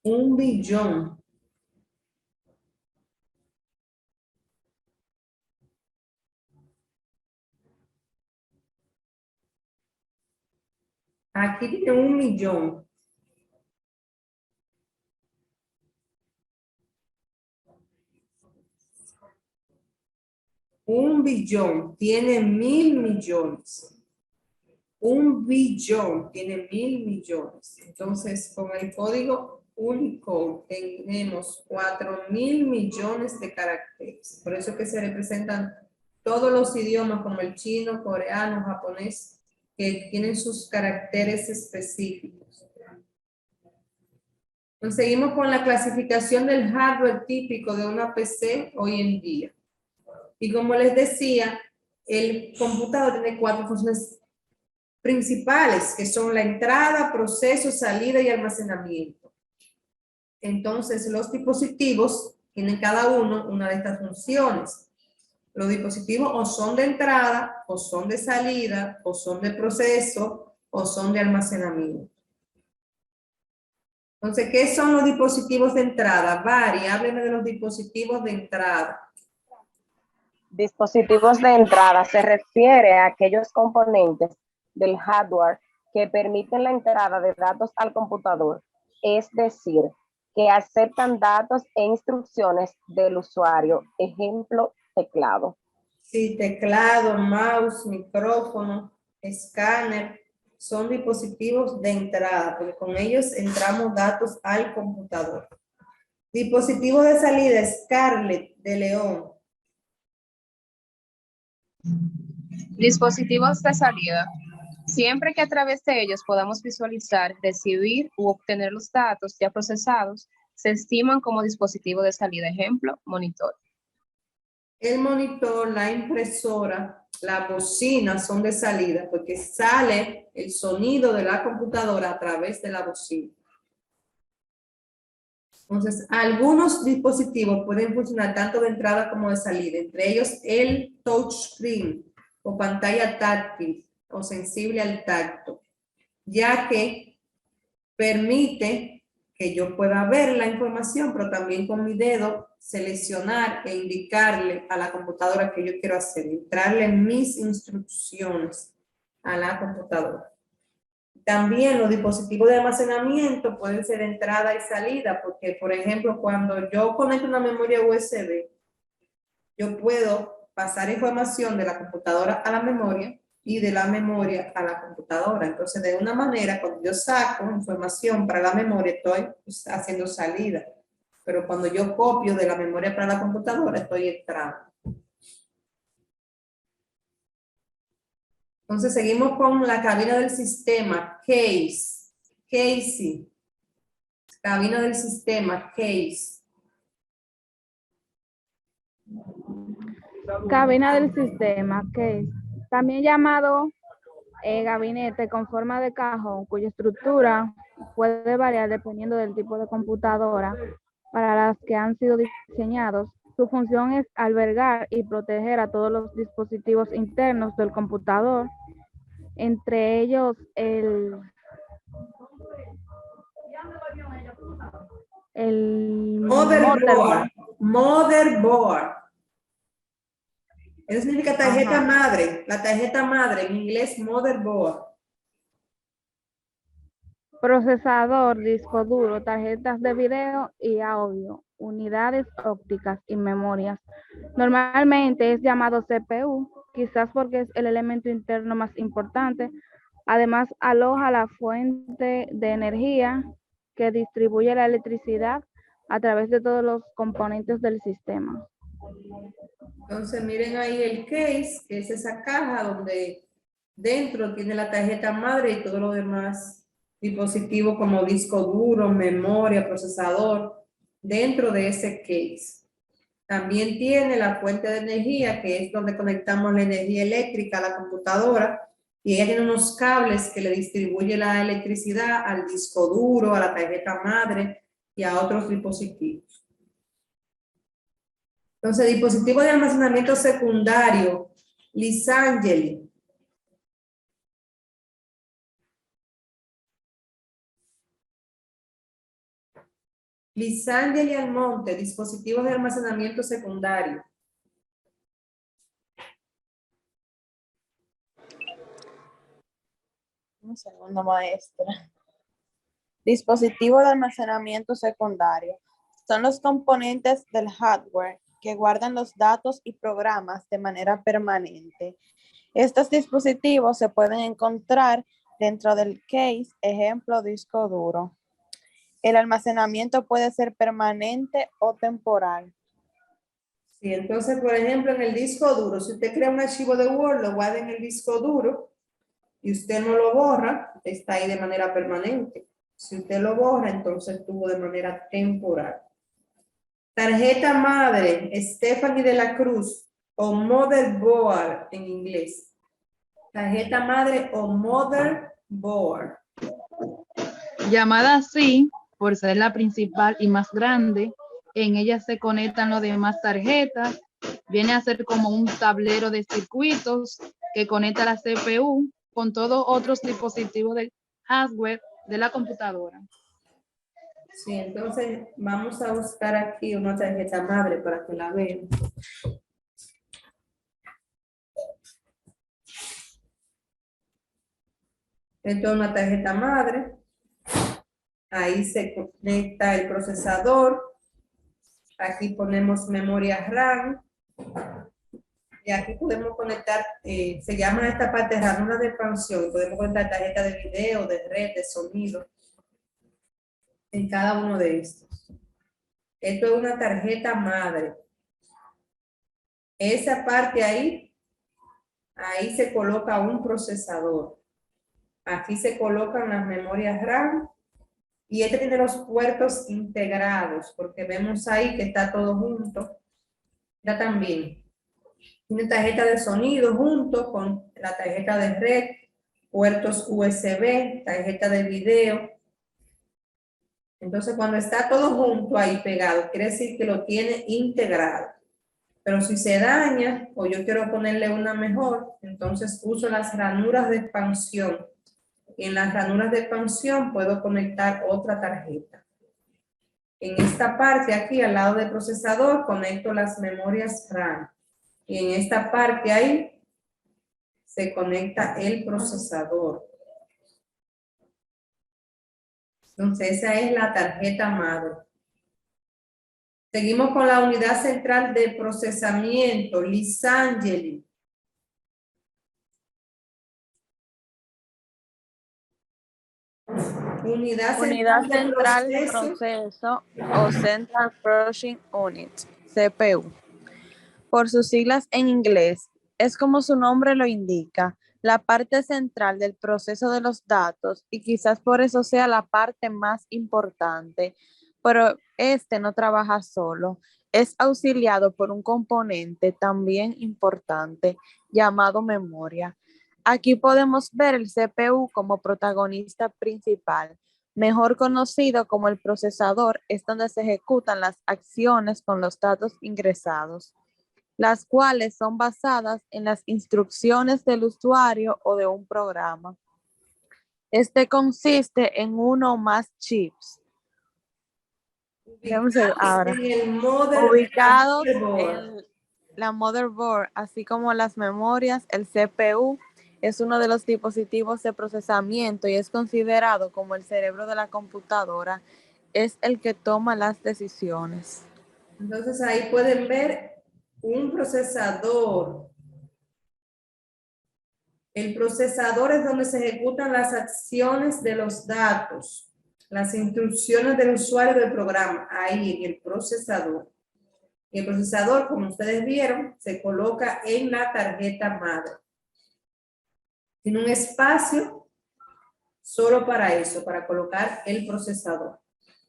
Un billón. Aquí tiene 1 millón. Un billón tiene 1000 millones. 1 billón tiene 1000 millones. Entonces, con el código único tenemos 4000 millones de caracteres. Por eso que se representan todos los idiomas como el chino, coreano, japonés, que tienen sus caracteres específicos. Entonces, seguimos con la clasificación del hardware típico de una PC hoy en día. Y como les decía, el computador tiene 4 funciones principales, que son la entrada, proceso, salida y almacenamiento. Entonces, los dispositivos tienen cada uno una de estas funciones. Los dispositivos o son de entrada, o son de salida, o son de proceso, o son de almacenamiento. Entonces, ¿qué son los dispositivos de entrada? Vari, hábleme de los dispositivos de entrada. Dispositivos de entrada se refiere a aquellos componentes del hardware que permiten la entrada de datos al computador, es decir, que aceptan datos e instrucciones del usuario, ejemplo, teclado. Sí, teclado, mouse, micrófono, escáner, son dispositivos de entrada, porque con ellos entramos datos al computador. Dispositivo de salida, Scarlett de León. Dispositivos de salida. Siempre que a través de ellos podamos visualizar, recibir u obtener los datos ya procesados, se estiman como dispositivo de salida. Ejemplo, monitor. El monitor, la impresora, la bocina son de salida porque sale el sonido de la computadora a través de la bocina. Entonces, algunos dispositivos pueden funcionar tanto de entrada como de salida, entre ellos el touchscreen o pantalla táctil o sensible al tacto, ya que permite que yo pueda ver la información, pero también con mi dedo seleccionar e indicarle a la computadora que yo quiero hacer, entrarle mis instrucciones a la computadora. También los dispositivos de almacenamiento pueden ser entrada y salida, porque por ejemplo, cuando yo conecto una memoria USB, yo puedo pasar información de la computadora a la memoria y de la memoria a la computadora. Entonces, de una manera, cuando yo saco información para la memoria, estoy haciendo salida. Pero cuando yo copio de la memoria para la computadora, estoy entrando. Entonces, seguimos con la cabina del sistema, case, casing. Cabina del sistema, case. Cabina del sistema, case, también llamado gabinete con forma de cajón, cuya estructura puede variar dependiendo del tipo de computadora para las que han sido diseñados. Su función es albergar y proteger a todos los dispositivos internos del computador, entre ellos el Motherboard. Motherboard. Eso significa tarjeta madre. La tarjeta madre, en inglés, motherboard. Procesador, disco duro, tarjetas de video y audio, unidades ópticas y memorias. Normalmente es llamado CPU, quizás porque es el elemento interno más importante. Además, aloja la fuente de energía que distribuye la electricidad a través de todos los componentes del sistema. Entonces, miren ahí el case, que es esa caja donde dentro tiene la tarjeta madre y todo lo demás dispositivos como disco duro, memoria, procesador, dentro de ese case. También tiene la fuente de energía, que es donde conectamos la energía eléctrica a la computadora, y ella tiene unos cables que le distribuye la electricidad al disco duro, a la tarjeta madre y a otros dispositivos. Entonces, dispositivo de almacenamiento secundario, Lisangeli. Lisangeli Almonte, dispositivos de almacenamiento secundario. Un segundo, maestra. Dispositivo de almacenamiento secundario. Son los componentes del hardware que guardan los datos y programas de manera permanente. Estos dispositivos se pueden encontrar dentro del case, ejemplo, disco duro. El almacenamiento puede ser permanente o temporal. Sí, entonces, por ejemplo, en el disco duro, si usted crea un archivo de Word, lo guarda en el disco duro y usted no lo borra, está ahí de manera permanente. Si usted lo borra, entonces estuvo de manera temporal. Tarjeta madre, Stephanie de la Cruz, o motherboard en inglés. Tarjeta madre o motherboard. Llamada así, por ser la principal y más grande, en ella se conectan las demás tarjetas, viene a ser como un tablero de circuitos que conecta la CPU con todos otros dispositivos del hardware de la computadora. Sí, entonces vamos a buscar aquí una tarjeta madre para que la vean. Esto es una tarjeta madre. Ahí se conecta el procesador. Aquí ponemos memoria RAM. Y aquí podemos conectar, se llama esta parte ranura de expansión. Podemos conectar tarjeta de video, de red, de sonido. En cada uno de estos. Esto es una tarjeta madre. Esa parte ahí se coloca un procesador. Aquí se colocan las memorias RAM. Y este tiene los puertos integrados, porque vemos ahí que está todo junto. Ya también. Tiene tarjeta de sonido junto con la tarjeta de red, puertos USB, tarjeta de video. Entonces, cuando está todo junto ahí pegado, quiere decir que lo tiene integrado. Pero si se daña, o yo quiero ponerle una mejor, entonces uso las ranuras de expansión. Y en las ranuras de expansión puedo conectar otra tarjeta. En esta parte aquí, al lado del procesador, conecto las memorias RAM. Y en esta parte ahí, se conecta el procesador. Entonces, esa es la tarjeta madre. Seguimos con la unidad central de procesamiento, Lisangeli. Unidad Central de Proceso o Central Processing Unit, CPU. Por sus siglas en inglés, es como su nombre lo indica, la parte central del proceso de los datos y quizás por eso sea la parte más importante, pero este no trabaja solo, es auxiliado por un componente también importante llamado memoria. Aquí podemos ver el CPU como protagonista principal, mejor conocido como el procesador, es donde se ejecutan las acciones con los datos ingresados, las cuales son basadas en las instrucciones del usuario o de un programa. Este consiste en uno o más chips. Ubicados en la motherboard, así como las memorias, el CPU es uno de los dispositivos de procesamiento y es considerado como el cerebro de la computadora, es el que toma las decisiones. Entonces ahí pueden ver un procesador. El procesador es donde se ejecutan las acciones de los datos, las instrucciones del usuario del programa, ahí en el procesador. Y el procesador, como ustedes vieron, se coloca en la tarjeta madre. Tiene un espacio solo para eso, para colocar el procesador.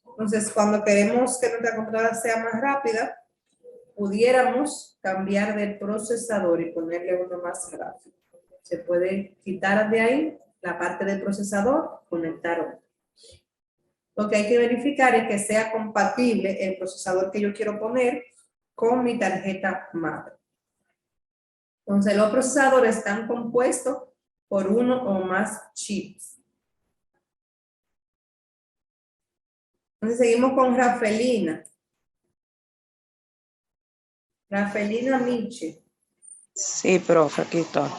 Entonces, cuando queremos que nuestra computadora sea más rápida, pudiéramos cambiar de procesador y ponerle uno más rápido. Se puede quitar de ahí la parte del procesador, conectar otro. Lo que hay que verificar es que sea compatible el procesador que yo quiero poner con mi tarjeta madre. Entonces, los procesadores están compuestos por uno o más chips. Entonces, seguimos con Rafelina. Rafelina Miche. Sí, profe, aquí está.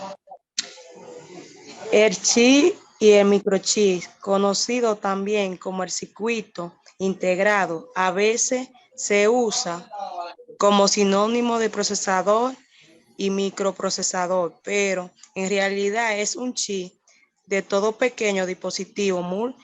El chip y el microchip, conocido también como el circuito integrado, a veces se usa como sinónimo de procesador y microprocesador, pero en realidad es un chip de todo pequeño dispositivo muy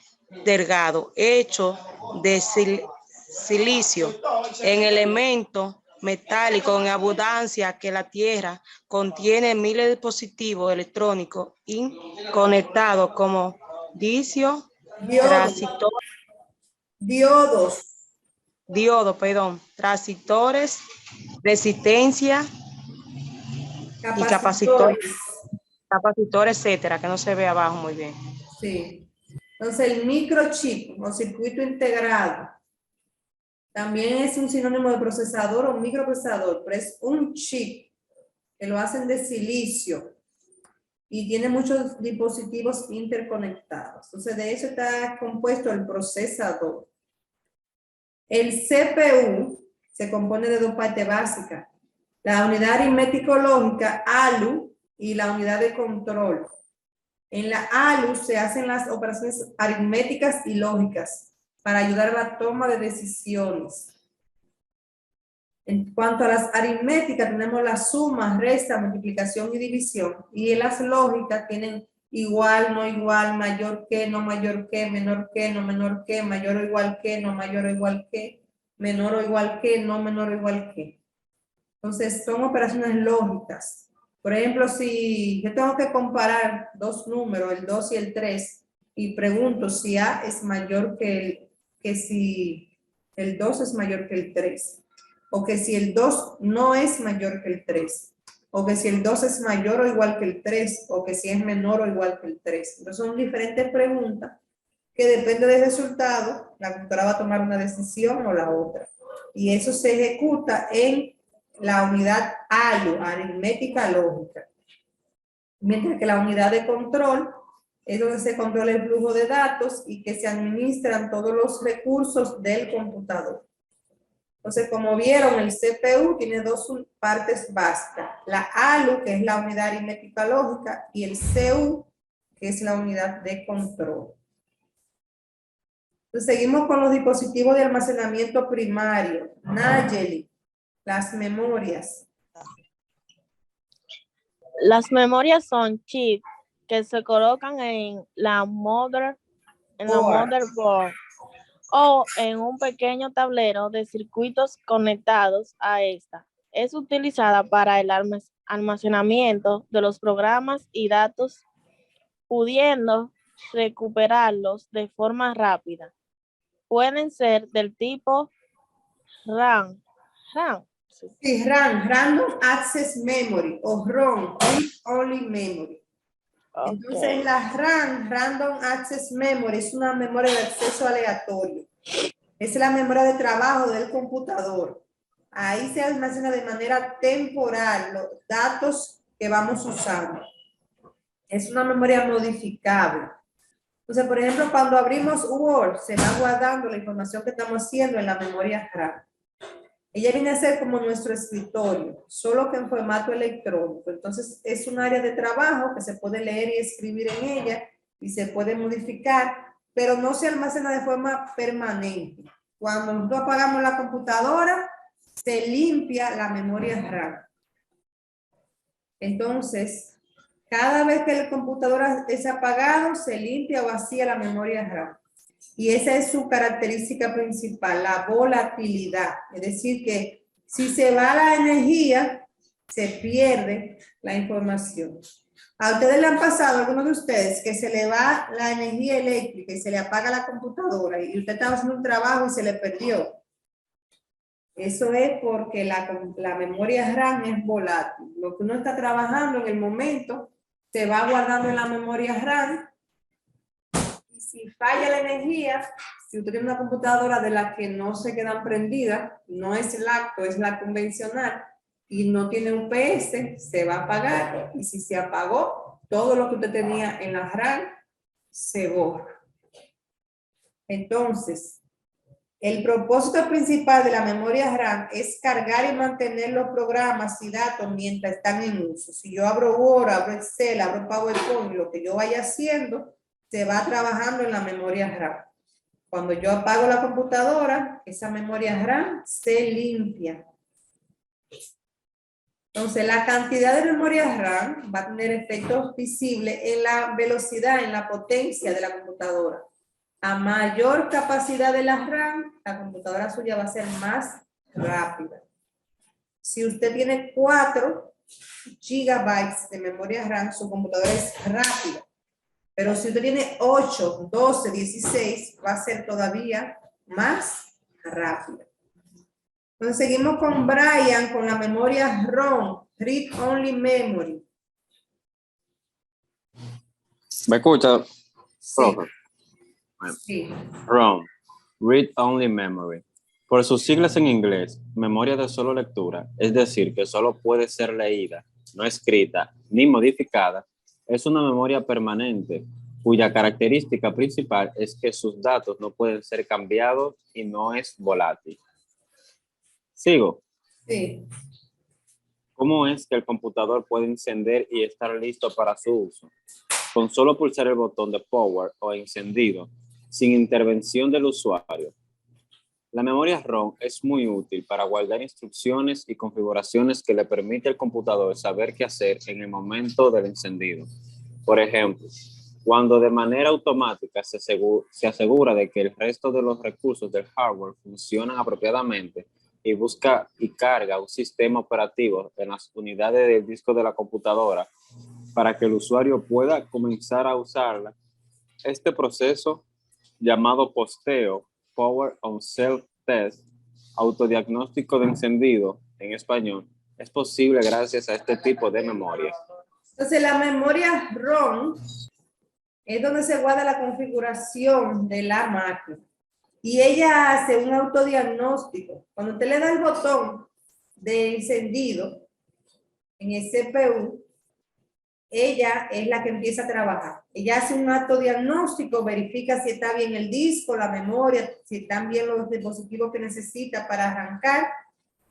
delgado, hecho de silicio, en elementos metálicos en abundancia que la Tierra contiene miles de dispositivos electrónicos conectados como transistores, resistencia y capacitores, etcétera, que no se ve abajo muy bien. Sí. Entonces, el microchip o circuito integrado también es un sinónimo de procesador o microprocesador, pero es un chip que lo hacen de silicio y tiene muchos dispositivos interconectados. Entonces, de eso está compuesto el procesador. El CPU se compone de dos partes básicas: la unidad aritmético-lógica, ALU, y la unidad de control. En la ALU se hacen las operaciones aritméticas y lógicas para ayudar a la toma de decisiones. En cuanto a las aritméticas, tenemos la suma, resta, multiplicación y división. Y en las lógicas tienen igual, no igual, mayor que, no mayor que, menor que, no menor que, mayor o igual que, no mayor o igual que, menor o igual que, no menor o igual que. Entonces, son operaciones lógicas. Por ejemplo, si yo tengo que comparar dos números, el 2 y el 3, y pregunto si A es mayor que si el 2 es mayor que el 3, o que si el 2 no es mayor que el 3, o que si el 2 es mayor o igual que el 3, o que si es menor o igual que el 3. Entonces son diferentes preguntas que depende del resultado, la computadora va a tomar una decisión o la otra. Y eso se ejecuta en la unidad ALU, aritmética lógica. Mientras que la unidad de control es donde se controla el flujo de datos y que se administran todos los recursos del computador. Entonces, como vieron, el CPU tiene dos partes básicas: la ALU, que es la unidad aritmética lógica, y el CU, que es la unidad de control. Entonces, seguimos con los dispositivos de almacenamiento primario. Nayeli, las memorias. Las memorias son chips que se colocan en la motherboard o en un pequeño tablero de circuitos conectados a esta. Es utilizada para el almacenamiento de los programas y datos, pudiendo recuperarlos de forma rápida. Pueden ser del tipo RAM. Sí, RAM, Random Access Memory, o ROM, Read Only Memory. Okay. Entonces, la RAM, Random Access Memory, es una memoria de acceso aleatorio. Es la memoria de trabajo del computador. Ahí se almacena de manera temporal los datos que vamos usando. Es una memoria modificable. Entonces, por ejemplo, cuando abrimos Word, se va guardando la información que estamos haciendo en la memoria RAM. Ella viene a ser como nuestro escritorio, solo que en formato electrónico. Entonces, es un área de trabajo que se puede leer y escribir en ella y se puede modificar, pero no se almacena de forma permanente. Cuando nosotros apagamos la computadora, se limpia la memoria RAM. Entonces, cada vez que el computador es apagado, se limpia o vacía la memoria RAM. Y esa es su característica principal, la volatilidad. Es decir, que si se va la energía, se pierde la información. ¿A ustedes le han pasado, a algunos de ustedes, que se le va la energía eléctrica y se le apaga la computadora y usted estaba haciendo un trabajo y se le perdió? Eso es porque la memoria RAM es volátil. Lo que uno está trabajando en el momento se va guardando en la memoria RAM. Si falla la energía, si usted tiene una computadora de la que no se quedan prendidas, no es lacto, es la convencional, y no tiene UPS, se va a apagar, y si se apagó, todo lo que usted tenía en la RAM se borra. Entonces, el propósito principal de la memoria RAM es cargar y mantener los programas y datos mientras están en uso. Si yo abro Word, abro Excel, abro PowerPoint, lo que yo vaya haciendo, se va trabajando en la memoria RAM. Cuando yo apago la computadora, esa memoria RAM se limpia. Entonces, la cantidad de memoria RAM va a tener efectos visibles en la velocidad, en la potencia de la computadora. A mayor capacidad de la RAM, la computadora suya va a ser más rápida. Si usted tiene 4 gigabytes de memoria RAM, su computadora es rápida. Pero si usted tiene 8, 12, 16, va a ser todavía más rápida. Entonces seguimos con Brian, con la memoria ROM, Read Only Memory. ¿Me escucha? Sí. Profe? Sí. ROM, Read Only Memory. Por sus siglas en inglés, memoria de solo lectura, es decir, que solo puede ser leída, no escrita ni modificada, es una memoria permanente, cuya característica principal es que sus datos no pueden ser cambiados y no es volátil. ¿Sigo? Sí. ¿Cómo es que el computador puede encender y estar listo para su uso? Con solo pulsar el botón de Power o encendido, sin intervención del usuario. La memoria ROM es muy útil para guardar instrucciones y configuraciones que le permite al computador saber qué hacer en el momento del encendido. Por ejemplo, cuando de manera automática se asegura de que el resto de los recursos del hardware funcionan apropiadamente y busca y carga un sistema operativo en las unidades del disco de la computadora para que el usuario pueda comenzar a usarla. Este proceso, llamado posteo, Power on Self-Test, autodiagnóstico de encendido en español, es posible gracias a este tipo de memoria. Entonces la memoria ROM es donde se guarda la configuración de la máquina. Y ella hace un autodiagnóstico. Cuando usted le da el botón de encendido en el CPU, ella es la que empieza a trabajar. Ella hace un autodiagnóstico, verifica si está bien el disco, la memoria, si están bien los dispositivos que necesita para arrancar.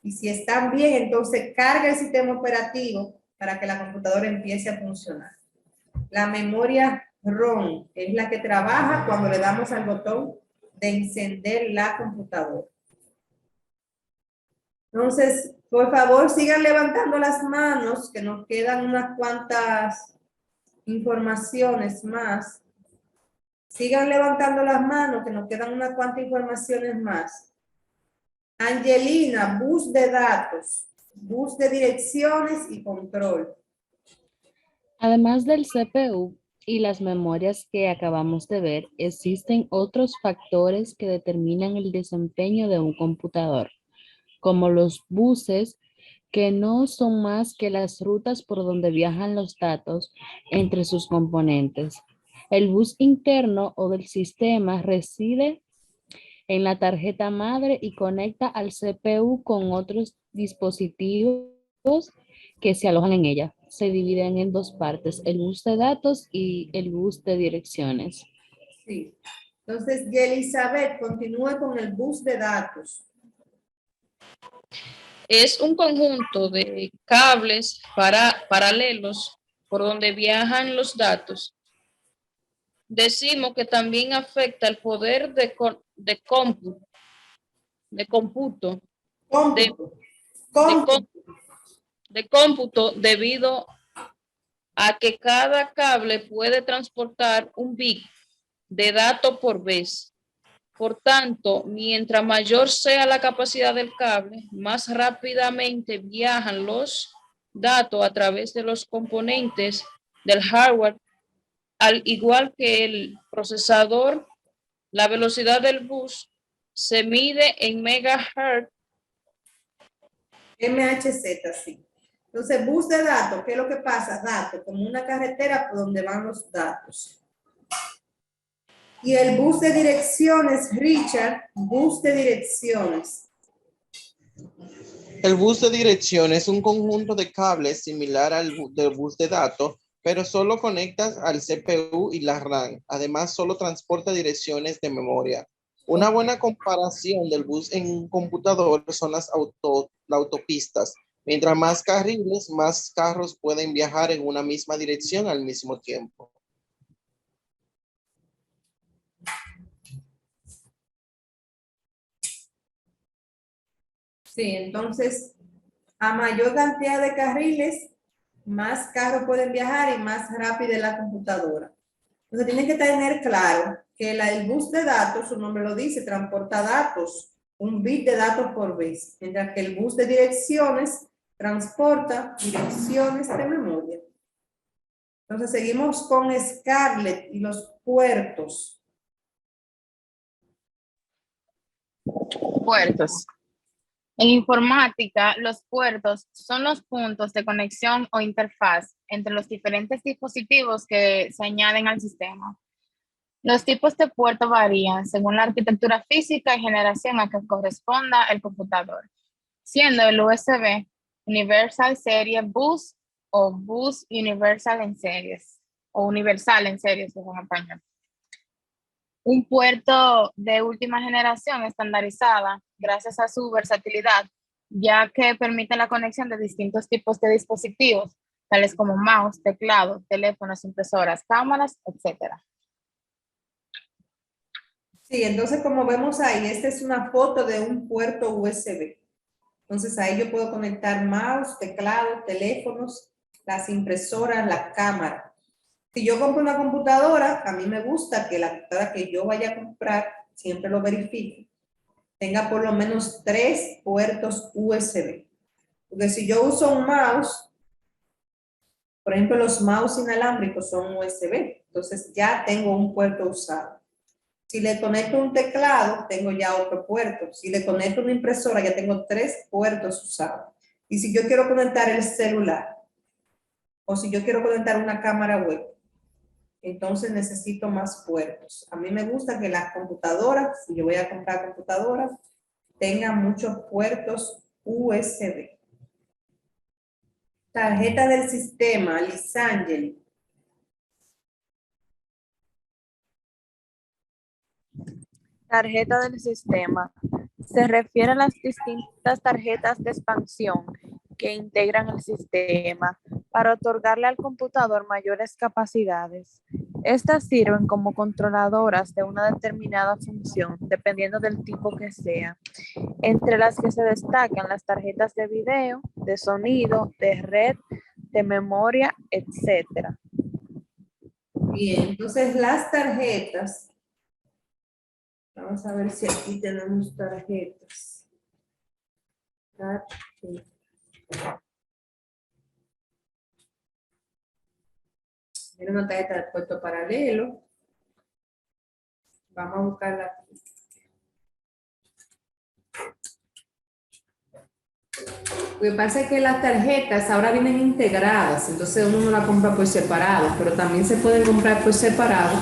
Y si están bien, entonces carga el sistema operativo para que la computadora empiece a funcionar. La memoria ROM es la que trabaja cuando le damos al botón de encender la computadora. Entonces, por favor, sigan levantando las manos, que nos quedan unas cuantas informaciones más. Sigan levantando las manos, que nos quedan unas cuantas informaciones más. Angelina, bus de datos, bus de direcciones y control. Además del CPU y las memorias que acabamos de ver, existen otros factores que determinan el desempeño de un computador, como los buses, que no son más que las rutas por donde viajan los datos entre sus componentes. El bus interno o del sistema reside en la tarjeta madre y conecta al CPU con otros dispositivos que se alojan en ella. Se dividen en dos partes, el bus de datos y el bus de direcciones. Sí. Entonces, Elizabeth, continúe con el bus de datos. Es un conjunto de cables paralelos por donde viajan los datos. Decimos que también afecta el poder de cómputo debido a que cada cable puede transportar un bit de datos por vez. Por tanto, mientras mayor sea la capacidad del cable, más rápidamente viajan los datos a través de los componentes del hardware. Al igual que el procesador, la velocidad del bus se mide en megahertz. MHZ, sí. Entonces, bus de datos, ¿qué es lo que pasa? Datos, como una carretera por donde van los datos. Y el bus de direcciones, Richard, bus de direcciones. El bus de dirección es un conjunto de cables similar al del bus de datos, pero solo conectas al CPU y la RAM. Además, solo transporta direcciones de memoria. Una buena comparación del bus en un computador son las autopistas. Mientras más carriles, más carros pueden viajar en una misma dirección al mismo tiempo. Sí, entonces, a mayor cantidad de carriles, más carros pueden viajar y más rápida es la computadora. Entonces, tienen que tener claro que el bus de datos, su nombre lo dice, transporta datos, un bit de datos por vez, mientras que el bus de direcciones transporta direcciones de memoria. Entonces, seguimos con Scarlett y los puertos. Puertos. En informática, los puertos son los puntos de conexión o interfaz entre los diferentes dispositivos que se añaden al sistema. Los tipos de puerto varían según la arquitectura física y generación a que corresponda el computador, siendo el USB Universal Serie Bus o Bus Universal en series, o Universal en series en español. Un puerto de última generación estandarizada gracias a su versatilidad, ya que permite la conexión de distintos tipos de dispositivos, tales como mouse, teclado, teléfonos, impresoras, cámaras, etc. Sí, entonces como vemos ahí, esta es una foto de un puerto USB. Entonces ahí yo puedo conectar mouse, teclado, teléfonos, las impresoras, la cámara. Si yo compro una computadora, a mí me gusta que la computadora que yo vaya a comprar, siempre lo verifique, tenga por lo menos 3 puertos USB. Porque si yo uso un mouse, por ejemplo, los mouse inalámbricos son USB, entonces ya tengo un puerto usado. Si le conecto un teclado, tengo ya otro puerto. Si le conecto una impresora, ya tengo 3 puertos usados. Y si yo quiero conectar el celular, o si yo quiero conectar una cámara web, entonces necesito más puertos. A mí me gusta que las computadoras, si yo voy a comprar computadoras, tengan muchos puertos USB. Tarjeta del sistema, Lisangeli. Tarjeta del sistema. Se refiere a las distintas tarjetas de expansión que integran el sistema para otorgarle al computador mayores capacidades. Estas sirven como controladoras de una determinada función, dependiendo del tipo que sea, entre las que se destacan las tarjetas de video, de sonido, de red, de memoria, etc. Bien, entonces las tarjetas, vamos a ver si aquí tenemos tarjetas. Tiene una tarjeta de puerto paralelo. Vamos a buscarla aquí. Lo que pasa es que las tarjetas ahora vienen integradas, entonces uno no la compra por separado, pero también se pueden comprar por separado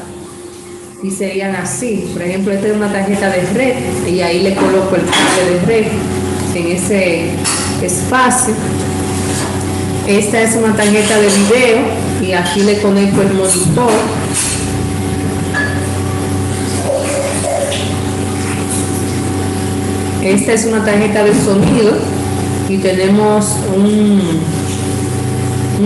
y serían así. Por ejemplo, esta es una tarjeta de red y ahí le coloco el cable de red en ese espacio. Esta es una tarjeta de video y aquí le conecto el monitor. Esta es una tarjeta de sonido y tenemos un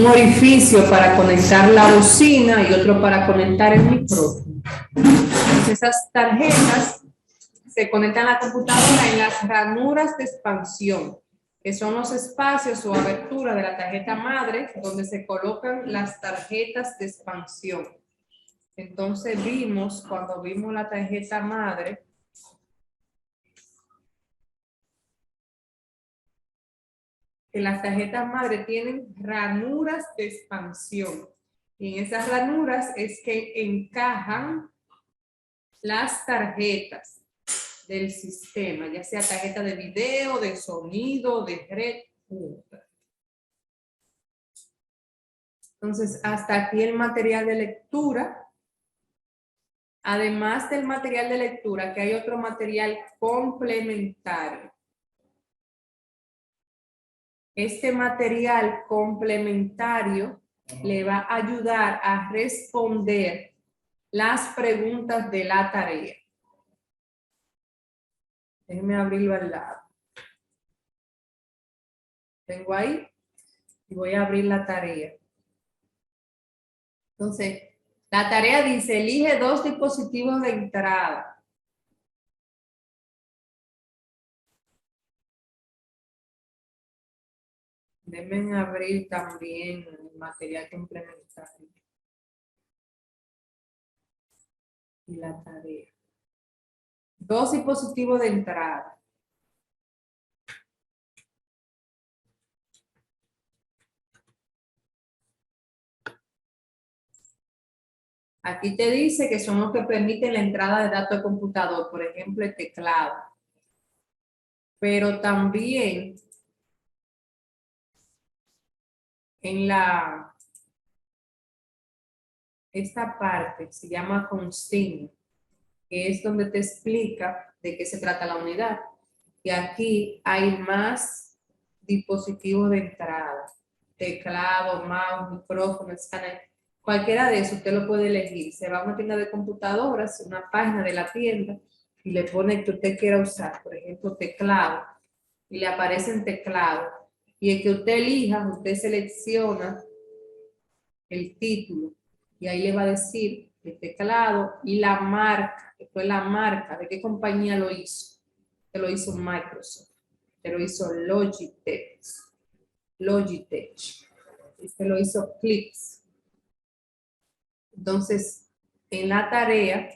orificio para conectar la bocina y otro para conectar el micrófono. Entonces esas tarjetas se conectan a la computadora en las ranuras de expansión, que son los espacios o aberturas de la tarjeta madre donde se colocan las tarjetas de expansión. Entonces cuando vimos la tarjeta madre, que las tarjetas madre tienen ranuras de expansión. Y en esas ranuras es que encajan las tarjetas del sistema, ya sea tarjeta de video, de sonido, de red. Entonces, hasta aquí el material de lectura. Además del material de lectura, que hay otro material complementario. Este material complementario le va a ayudar a responder las preguntas de la tarea. Déjenme abrirlo al lado. Tengo ahí y voy a abrir la tarea. Entonces, la tarea dice, elige 2 dispositivos de entrada. Deben abrir también el material complementario y la tarea. Dos dispositivos de entrada. Aquí te dice que son los que permiten la entrada de datos al computador, por ejemplo, el teclado. Pero también en esta parte se llama consigna, que es donde te explica de qué se trata la unidad. Y aquí hay más dispositivos de entrada, teclado, mouse, micrófono, escáner, cualquiera de esos usted lo puede elegir. Se va a una tienda de computadoras, una página de la tienda, y le pone el que usted quiera usar, por ejemplo, teclado, y le aparece en teclado. Y el que usted elija, usted selecciona el título, y ahí le va a decir el teclado y la marca, que fue la marca, de qué compañía lo hizo. Que lo hizo Microsoft, que lo hizo Logitech, este lo hizo Clips. Entonces, en la tarea,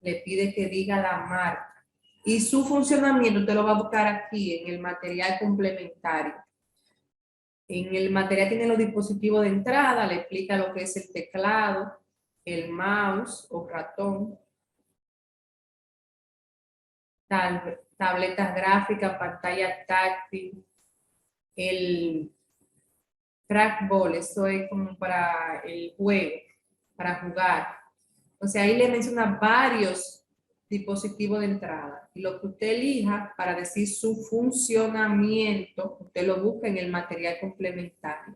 le pide que diga la marca. Y su funcionamiento usted lo va a buscar aquí en el material complementario. En el material tiene los dispositivos de entrada, le explica lo que es el teclado, el mouse o ratón, tabletas gráficas, pantalla táctil, el trackball, eso es como para el juego, para jugar. O sea, ahí le menciona varios dispositivos de entrada. Y lo que usted elija para decir su funcionamiento, usted lo busca en el material complementario.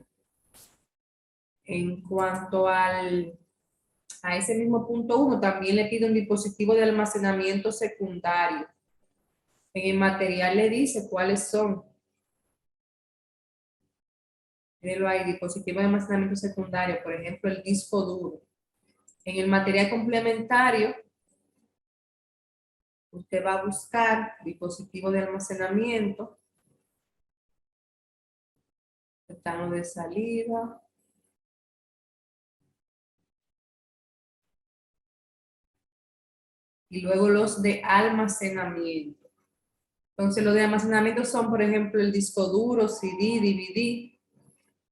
En cuanto a ese mismo punto 1, también le pide un dispositivo de almacenamiento secundario. En el material le dice cuáles son. Mírenlo ahí, dispositivo de almacenamiento secundario, por ejemplo, el disco duro. En el material complementario, usted va a buscar dispositivo de almacenamiento. Están los de salida. Y luego los de almacenamiento. Entonces, los de almacenamiento son, por ejemplo, el disco duro, CD, DVD.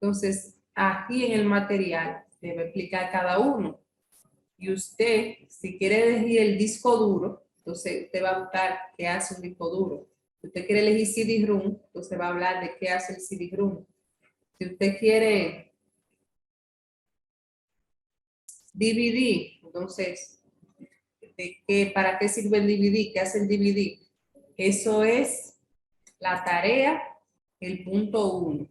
Entonces, aquí en el material debe explicar cada uno. Y usted, si quiere elegir el disco duro, entonces usted va a buscar qué hace un disco duro. Si usted quiere elegir CD-ROM, entonces va a hablar de qué hace el CD-ROM. Si usted quiere DVD, entonces, ¿para qué sirve el DVD? ¿Qué hace el DVD? Eso es la tarea, el punto 1.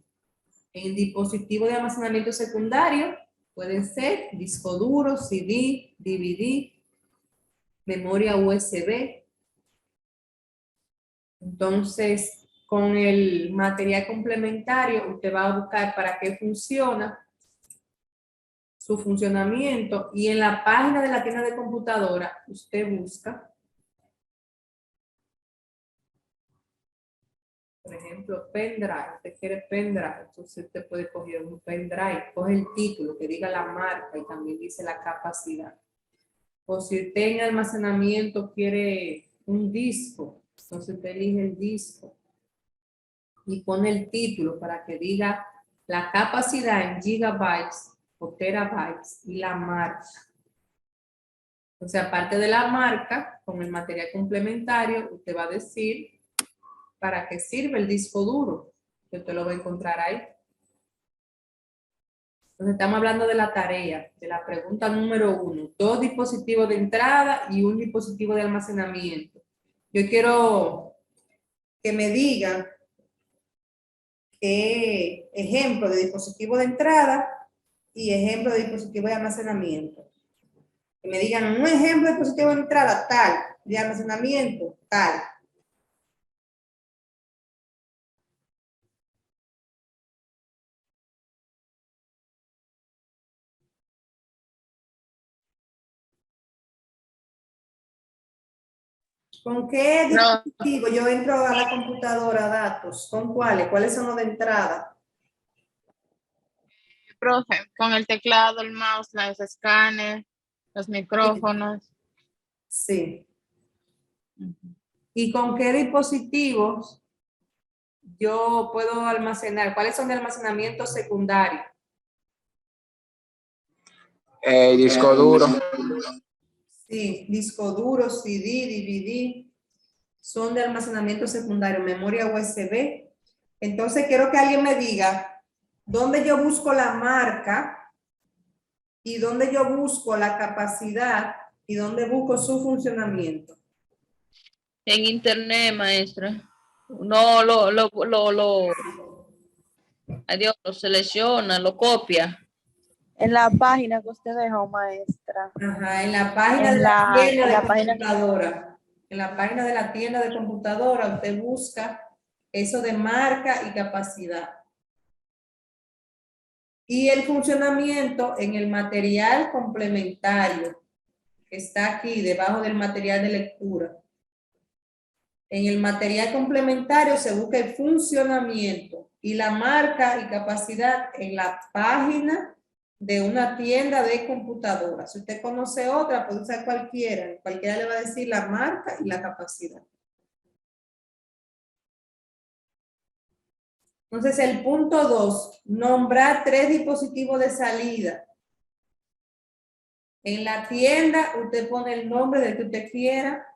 En dispositivo de almacenamiento secundario pueden ser disco duro, CD, DVD, memoria USB. Entonces, con el material complementario, usted va a buscar para qué funciona, su funcionamiento, y en la página de la tienda de computadora, usted busca, por ejemplo, pendrive. Usted quiere pendrive, entonces usted puede coger un pendrive, coge el título que diga la marca y también dice la capacidad. O si usted en almacenamiento quiere un disco, entonces usted elige el disco y pone el título para que diga la capacidad en gigabytes o terabytes y la marca. Entonces, aparte de la marca, con el material complementario, usted va a decir para qué sirve el disco duro, que usted lo va a encontrar ahí. Entonces, estamos hablando de la tarea, de la pregunta número 1. 2 dispositivos de entrada y un dispositivo de almacenamiento. Yo quiero que me digan ejemplo de dispositivo de entrada y ejemplo de dispositivo de almacenamiento. Que me digan un ejemplo de dispositivo de entrada tal, de almacenamiento tal. ¿Con qué No. dispositivo yo entro a la computadora, datos? ¿Con cuáles? ¿Cuáles son los de entrada? Profe, con el teclado, el mouse, los escáneres, los micrófonos. Sí. ¿Y con qué dispositivos yo puedo almacenar? ¿Cuáles son de almacenamiento secundario? Disco duro. Sí, disco duro, CD, DVD, son de almacenamiento secundario, memoria USB. Entonces quiero que alguien me diga dónde yo busco la marca y dónde yo busco la capacidad y dónde busco su funcionamiento. En internet, maestra. Adiós, lo selecciona, lo copia. En la página que usted dejó, maestra. Ajá, en la página En de la tienda en de la página computadora. En la página de la tienda de computadora usted busca eso de marca y capacidad. Y el funcionamiento en el material complementario que está aquí debajo del material de lectura. En el material complementario se busca el funcionamiento y la marca y capacidad en la página de una tienda de computadoras. Si usted conoce otra, puede usar cualquiera. Cualquiera le va a decir la marca y la capacidad. Entonces, el punto 2, nombrar 3 dispositivos de salida. En la tienda, usted pone el nombre del que usted quiera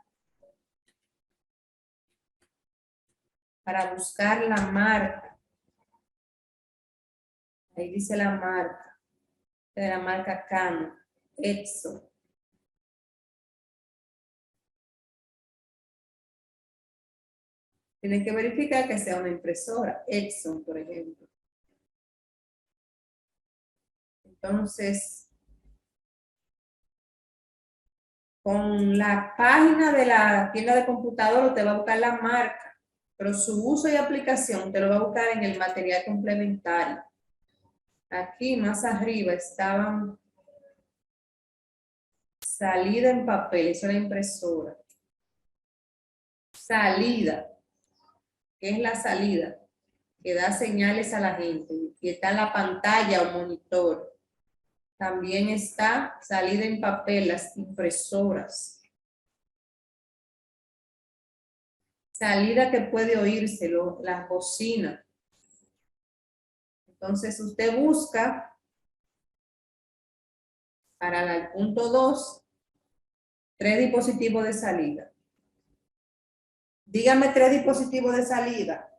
para buscar la marca. Ahí dice la marca. De la marca Canon, Epson. Tienen que verificar que sea una impresora, Epson, por ejemplo. Entonces, con la página de la tienda de computador usted va a buscar la marca, pero su uso y aplicación te lo va a buscar en el material complementario. Aquí más arriba estaban salida en papel, eso era impresora. Salida, ¿qué es la salida? Que da señales a la gente. Y está la pantalla o monitor. También está salida en papel, las impresoras. Salida que puede oírse, las bocinas. Entonces usted busca para el punto 2, 3 dispositivos de salida. Dígame 3 dispositivos de salida.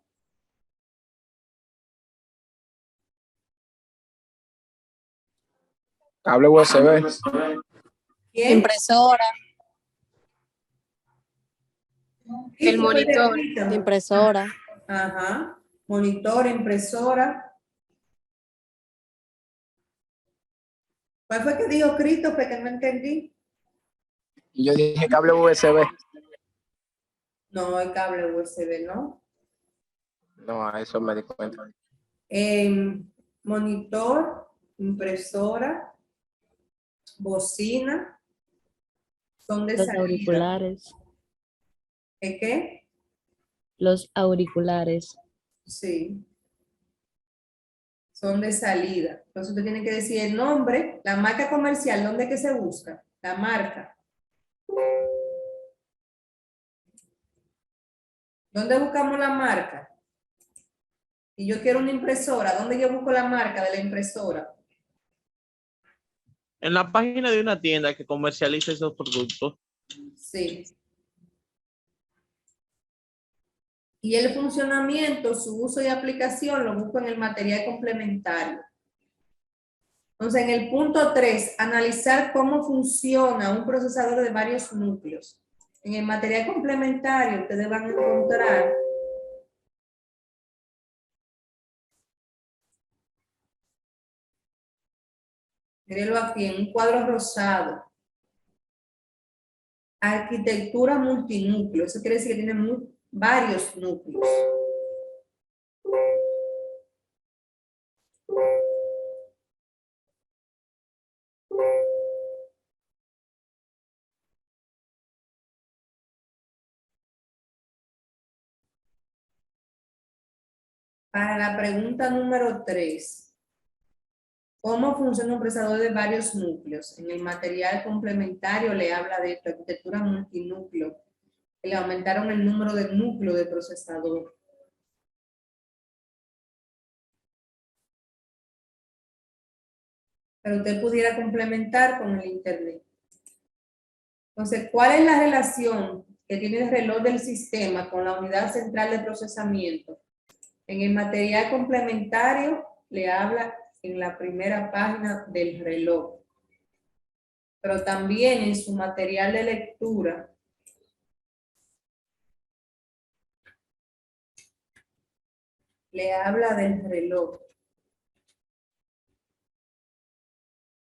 Cable USB. ¿Quién? Impresora. El monitor. Impresora. Ajá. Monitor, impresora. ¿Cuál fue que dijo Christopher que no entendí? Y yo dije cable USB. No, el cable USB, ¿no? No, a eso me di cuenta. Monitor, impresora, bocina, son de Los salida. auriculares. ¿Qué? Los auriculares. Sí. Son de salida. Entonces usted tiene que decir el nombre, la marca comercial, ¿dónde es que se busca? La marca. ¿Dónde buscamos la marca? Y yo quiero una impresora, ¿dónde yo busco la marca de la impresora? En la página de una tienda que comercializa esos productos. Sí. Y el funcionamiento, su uso y aplicación lo busco en el material complementario. Entonces, en el punto 3, analizar cómo funciona un procesador de varios núcleos. En el material complementario, ustedes van a encontrar mírenlo aquí, en un cuadro rosado. Arquitectura multinúcleo. Eso quiere decir que tiene varios núcleos. Para la pregunta número 3. ¿Cómo funciona un procesador de varios núcleos? En el material complementario le habla de arquitectura multinúcleo. Le aumentaron el número de núcleos de procesador. Pero usted pudiera complementar con el internet. Entonces, ¿cuál es la relación que tiene el reloj del sistema con la unidad central de procesamiento? En el material complementario le habla en la primera página del reloj. Pero también en su material de lectura le habla del reloj.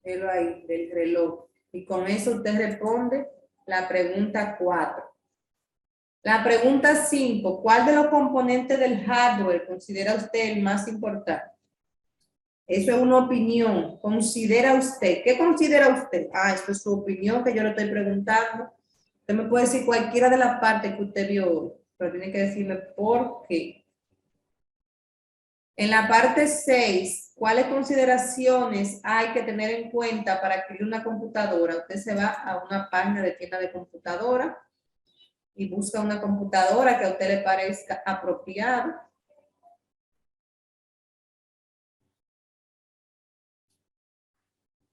Velo ahí, del reloj. Y con eso usted responde la pregunta 4. La pregunta 5. ¿Cuál de los componentes del hardware considera usted el más importante? Eso es una opinión. ¿Considera usted? ¿Qué considera usted? Ah, esto es su opinión que yo le estoy preguntando. Usted me puede decir cualquiera de las partes que usted vio hoy, pero tiene que decirme por qué. En la parte 6, ¿cuáles consideraciones hay que tener en cuenta para adquirir una computadora? Usted se va a una página de tienda de computadora y busca una computadora que a usted le parezca apropiada.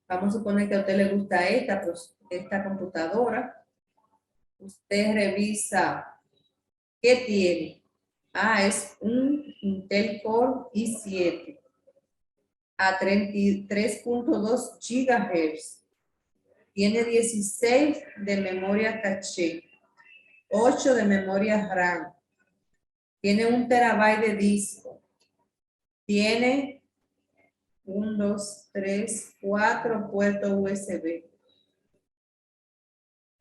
Vamos a suponer que a usted le gusta esta computadora. Usted revisa qué tiene. Ah, es un Intel Core i7 a 33.2 GHz. Tiene 16 de memoria caché, 8 de memoria RAM. Tiene 1 terabyte de disco. Tiene 1, 2, 3, 4 puertos USB.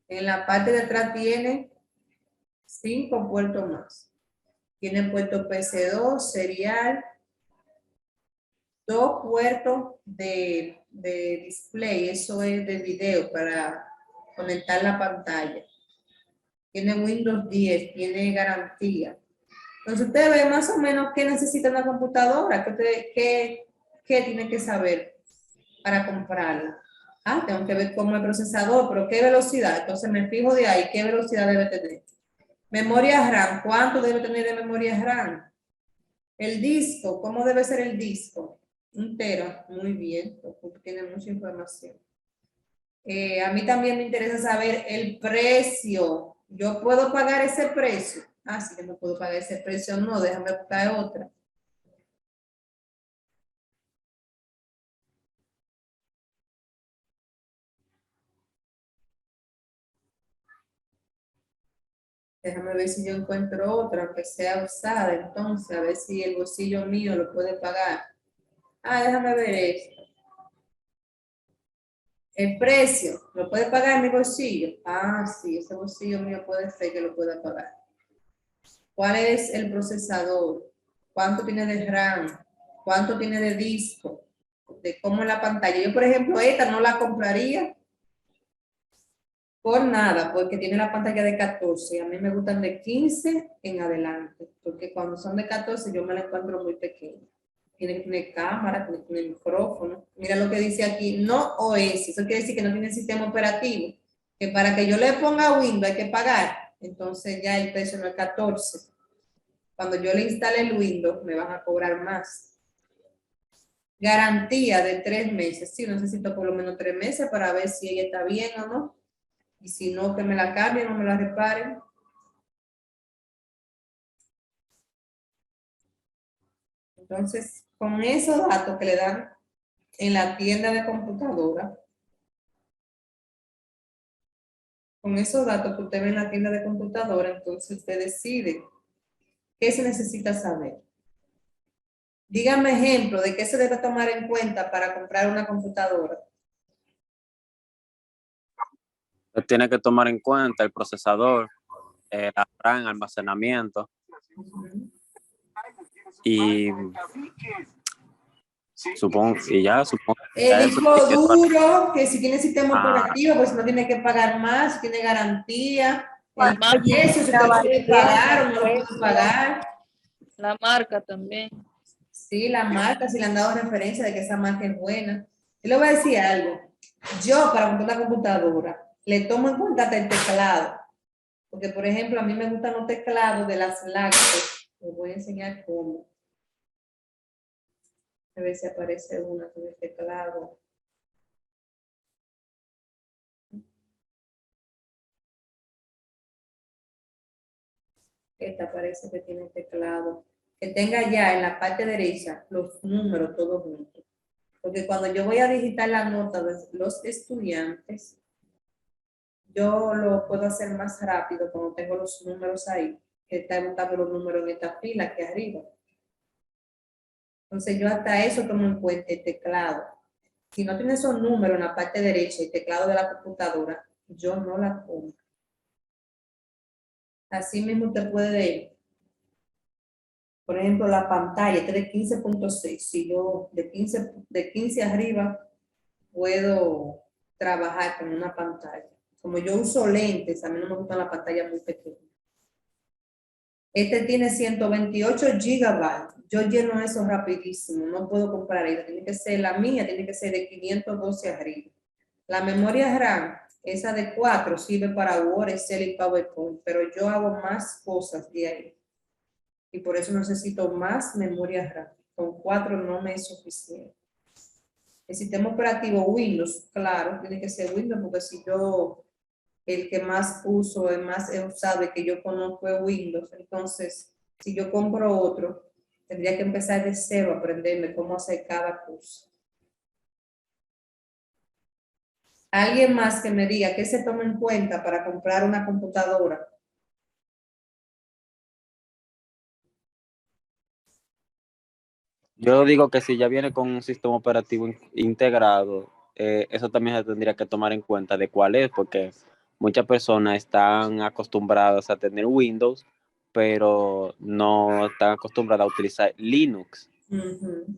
En la parte de atrás tiene 5 puertos más. Tiene puerto PC2, serial, 2 puertos de display, eso es de video para conectar la pantalla. Tiene Windows 10, tiene garantía. Entonces usted ve más o menos qué necesita una computadora, qué tiene que saber para comprarla. Ah, tengo que ver cómo el procesador, pero qué velocidad. Entonces me fijo de ahí, qué velocidad debe tener. Memoria RAM, ¿cuánto debe tener de memoria RAM? El disco, ¿cómo debe ser el disco? 1 tera, muy bien, porque tiene mucha información. A mí también me interesa saber el precio. ¿Yo puedo pagar ese precio? Ah, sí que no puedo pagar ese precio, no, déjame buscar otra. Déjame ver si yo encuentro otra, aunque sea usada, entonces, a ver si el bolsillo mío lo puede pagar. Ah, déjame ver esto. El precio, ¿lo puede pagar mi bolsillo? Ah, sí, ese bolsillo mío puede ser que lo pueda pagar. ¿Cuál es el procesador? ¿Cuánto tiene de RAM? ¿Cuánto tiene de disco? ¿De cómo es la pantalla? Yo, por ejemplo, esta no la compraría por nada, porque tiene la pantalla de 14. A mí me gustan de 15 en adelante, porque cuando son de 14 yo me la encuentro muy pequeña. Tiene que tener cámara, tiene que tener micrófono. Mira lo que dice aquí, no OS. Eso quiere decir que no tiene sistema operativo. Que para que yo le ponga Windows hay que pagar. Entonces ya el precio no es 14. Cuando yo le instale el Windows me van a cobrar más. Garantía de 3 meses. Sí, necesito por lo menos 3 meses para ver si ella está bien o no. Y si no, que me la cambien o me la reparen. Entonces, con esos datos que le dan en la tienda de computadora, con esos datos que usted ve en la tienda de computadora, entonces usted decide qué se necesita saber. Dígame ejemplo de qué se debe tomar en cuenta para comprar una computadora. Tiene que tomar en cuenta el procesador, la RAM, almacenamiento y supongo el disco duro, que si tiene sistema operativo, pues no tiene que pagar más, tiene garantía, el precio, si usted puede pagar o no lo puede pagar. La marca también. Sí, la marca, si le han dado referencia de que esa marca es buena. Yo le voy a decir algo. Yo, para comprar una computadora, le tomo en cuenta hasta el teclado. Porque, por ejemplo, a mí me gustan los teclados de las lácteas. Les voy a enseñar cómo. A ver si aparece una con el teclado. Esta parece que tiene teclado. Que tenga ya en la parte derecha los números todos juntos. Porque cuando yo voy a digitar la nota de los estudiantes, yo lo puedo hacer más rápido cuando tengo los números ahí, que está buscando los números en esta fila aquí arriba. Entonces yo hasta eso tomo en cuenta el teclado. Si no tiene esos números en la parte derecha, el teclado de la computadora, yo no la pongo. Así mismo usted puede, por ejemplo, la pantalla, este de 15.6. Si yo de 15 arriba puedo trabajar con una pantalla. Como yo uso lentes, a mí no me gusta la pantalla muy pequeña. Este tiene 128 gigabytes. Yo lleno eso rapidísimo. No puedo comprar ella. Tiene que ser la mía, tiene que ser de 512 arriba. La memoria RAM, esa de 4, sirve para Word, Excel y PowerPoint, pero yo hago más cosas de ahí. Y por eso necesito más memoria RAM. Con 4 no me es suficiente. El sistema operativo Windows, claro, tiene que ser Windows, porque si yo, el que más uso, el más he usado, el que yo conozco es Windows, entonces, si yo compro otro, tendría que empezar de cero a aprenderme cómo hacer cada cosa. Alguien más que me diga qué se toma en cuenta para comprar una computadora. Yo digo que si ya viene con un sistema operativo integrado, eso también se tendría que tomar en cuenta de cuál es, porque muchas personas están acostumbradas a tener Windows, pero no están acostumbradas a utilizar Linux.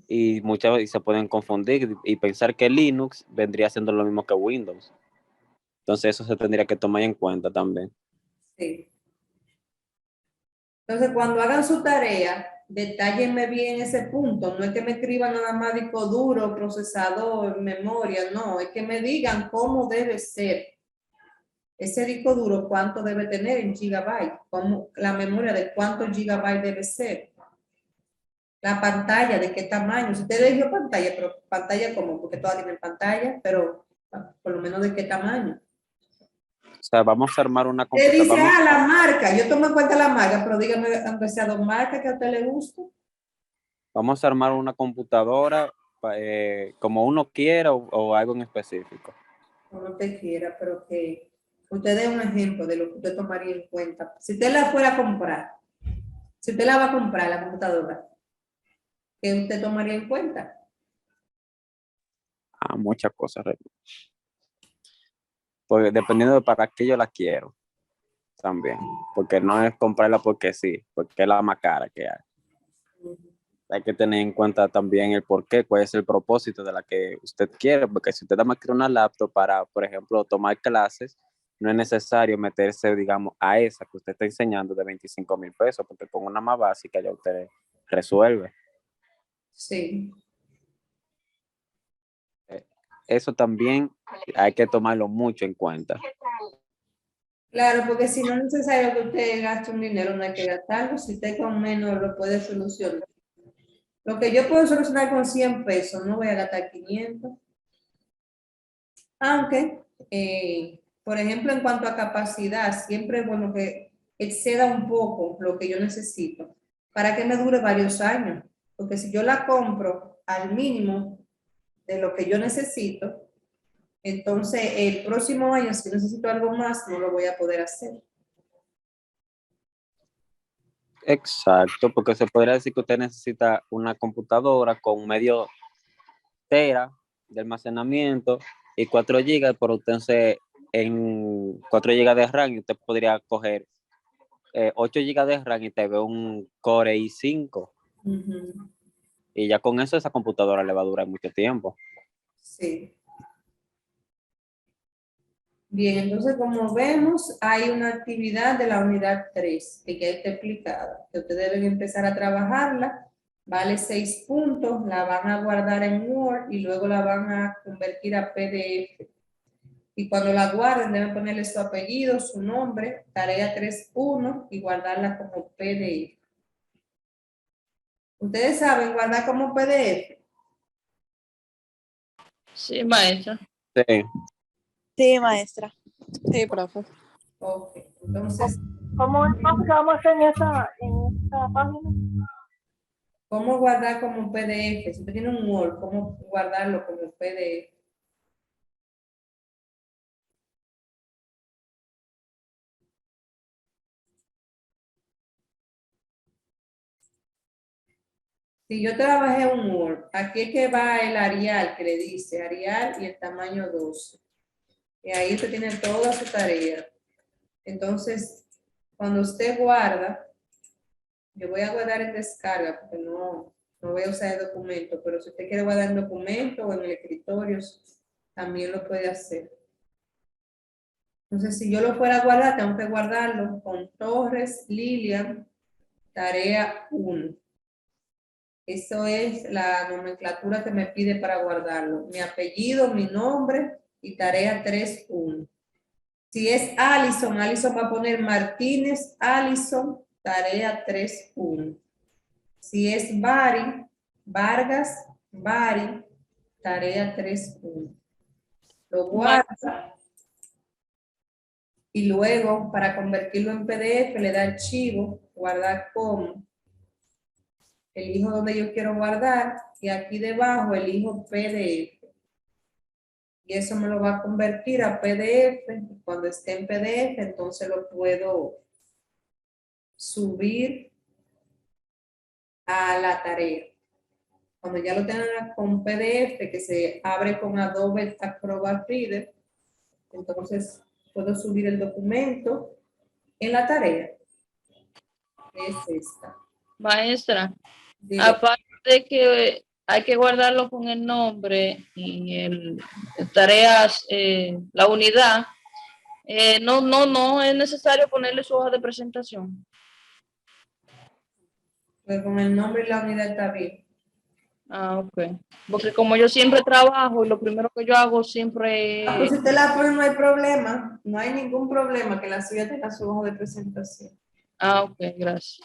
Y muchas veces se pueden confundir y pensar que Linux vendría siendo lo mismo que Windows. Entonces eso se tendría que tomar en cuenta también. Sí. Entonces, cuando hagan su tarea, detállenme bien ese punto. No es que me escriban nada más disco duro, procesador, memoria, no. Es que me digan cómo debe ser. Ese disco duro, cuánto debe tener en gigabyte. La memoria de cuántos gigabytes debe ser. La pantalla, de qué tamaño. Si usted eligió pantalla, pero pantalla como, porque todas tienen pantalla, pero por lo menos de qué tamaño. O sea, vamos a armar una Te dice, computadora. la marca. Yo tomo en cuenta la marca, pero dígame, aunque sea dos marcas que a usted le guste. Vamos a armar una computadora como uno quiera o algo en específico. Como usted quiera, pero que usted dé un ejemplo de lo que usted tomaría en cuenta. Si usted la fuera a comprar, si usted la va a comprar, la computadora, ¿qué usted tomaría en cuenta? Muchas cosas. Porque dependiendo de para qué yo la quiero también. Porque no es comprarla porque sí, porque es la más cara que hay. Hay que tener en cuenta también el por qué, cuál es el propósito de la que usted quiere, porque si usted nada más quiere una laptop para, por ejemplo, tomar clases, no es necesario meterse, digamos, a esa que usted está enseñando de 25,000 pesos, porque con una más básica ya usted resuelve. Sí. Eso también hay que tomarlo mucho en cuenta. Claro, porque si no es necesario que usted gaste un dinero, no hay que gastarlo. Si usted con menos lo puede solucionar. Lo que yo puedo solucionar con 100 pesos, no voy a gastar 500. Aunque, por ejemplo, en cuanto a capacidad, siempre es bueno que exceda un poco lo que yo necesito para que me dure varios años. Porque si yo la compro al mínimo de lo que yo necesito, entonces el próximo año, si necesito algo más, no lo voy a poder hacer. Exacto, porque se podría decir que usted necesita una computadora con medio tera de almacenamiento y 4 GB, pero entonces en 4 GB de RAM usted podría coger 8 GB de RAM y te ve un Core i5. Y ya con eso esa computadora le va a durar mucho tiempo. Sí. Bien, entonces como vemos, hay una actividad de la unidad 3 que ya está explicada, que ustedes deben empezar a trabajarla vale 6 puntos, la van a guardar en Word y luego la van a convertir a PDF. Y cuando la guarden deben ponerle su apellido, su nombre, tarea 3.1 y guardarla como PDF. ¿Ustedes saben guardar como PDF? Sí, maestra. Sí. Sí, maestra. Sí, profe. Ok, entonces, ¿Cómo es que vamos a hacer en esa página? ¿cómo guardar como PDF? Si usted tiene un Word, ¿cómo guardarlo como PDF? Si yo trabajé un Word, aquí es que va el Arial, que le dice Arial y el tamaño 12. Y ahí usted tiene toda su tarea. Entonces, cuando usted guarda, yo voy a guardar en descarga porque no voy a usar el documento, pero si usted quiere guardar en documento o en el escritorio, también lo puede hacer. Entonces, si yo lo fuera a guardar, tengo que guardarlo con Torres Lilian, tarea 1. Eso es la nomenclatura que me pide para guardarlo. Mi apellido, mi nombre y tarea 3.1. Si es Allison, Allison va a poner Martínez, Allison, tarea 3.1. Si es Bari, Vargas, Bari, tarea 3.1. Lo guarda y luego para convertirlo en PDF le da archivo, guardar como. Elijo donde yo quiero guardar y aquí debajo elijo PDF. Y eso me lo va a convertir a PDF. Cuando esté en PDF, entonces lo puedo subir a la tarea. Cuando ya lo tengan con PDF, que se abre con Adobe Acrobat Reader, entonces puedo subir el documento en la tarea. Es esta. Maestra, Digo, aparte de que hay que guardarlo con el nombre y el tareas, la unidad, no es necesario ponerle su hoja de presentación. pues con el nombre y la unidad está bien. Ah, ok. Porque como yo siempre trabajo y lo primero que yo hago siempre... Ah, pues si usted la pone no hay problema, no hay ningún problema que la suya tenga su hoja de presentación. Ah, ok, gracias.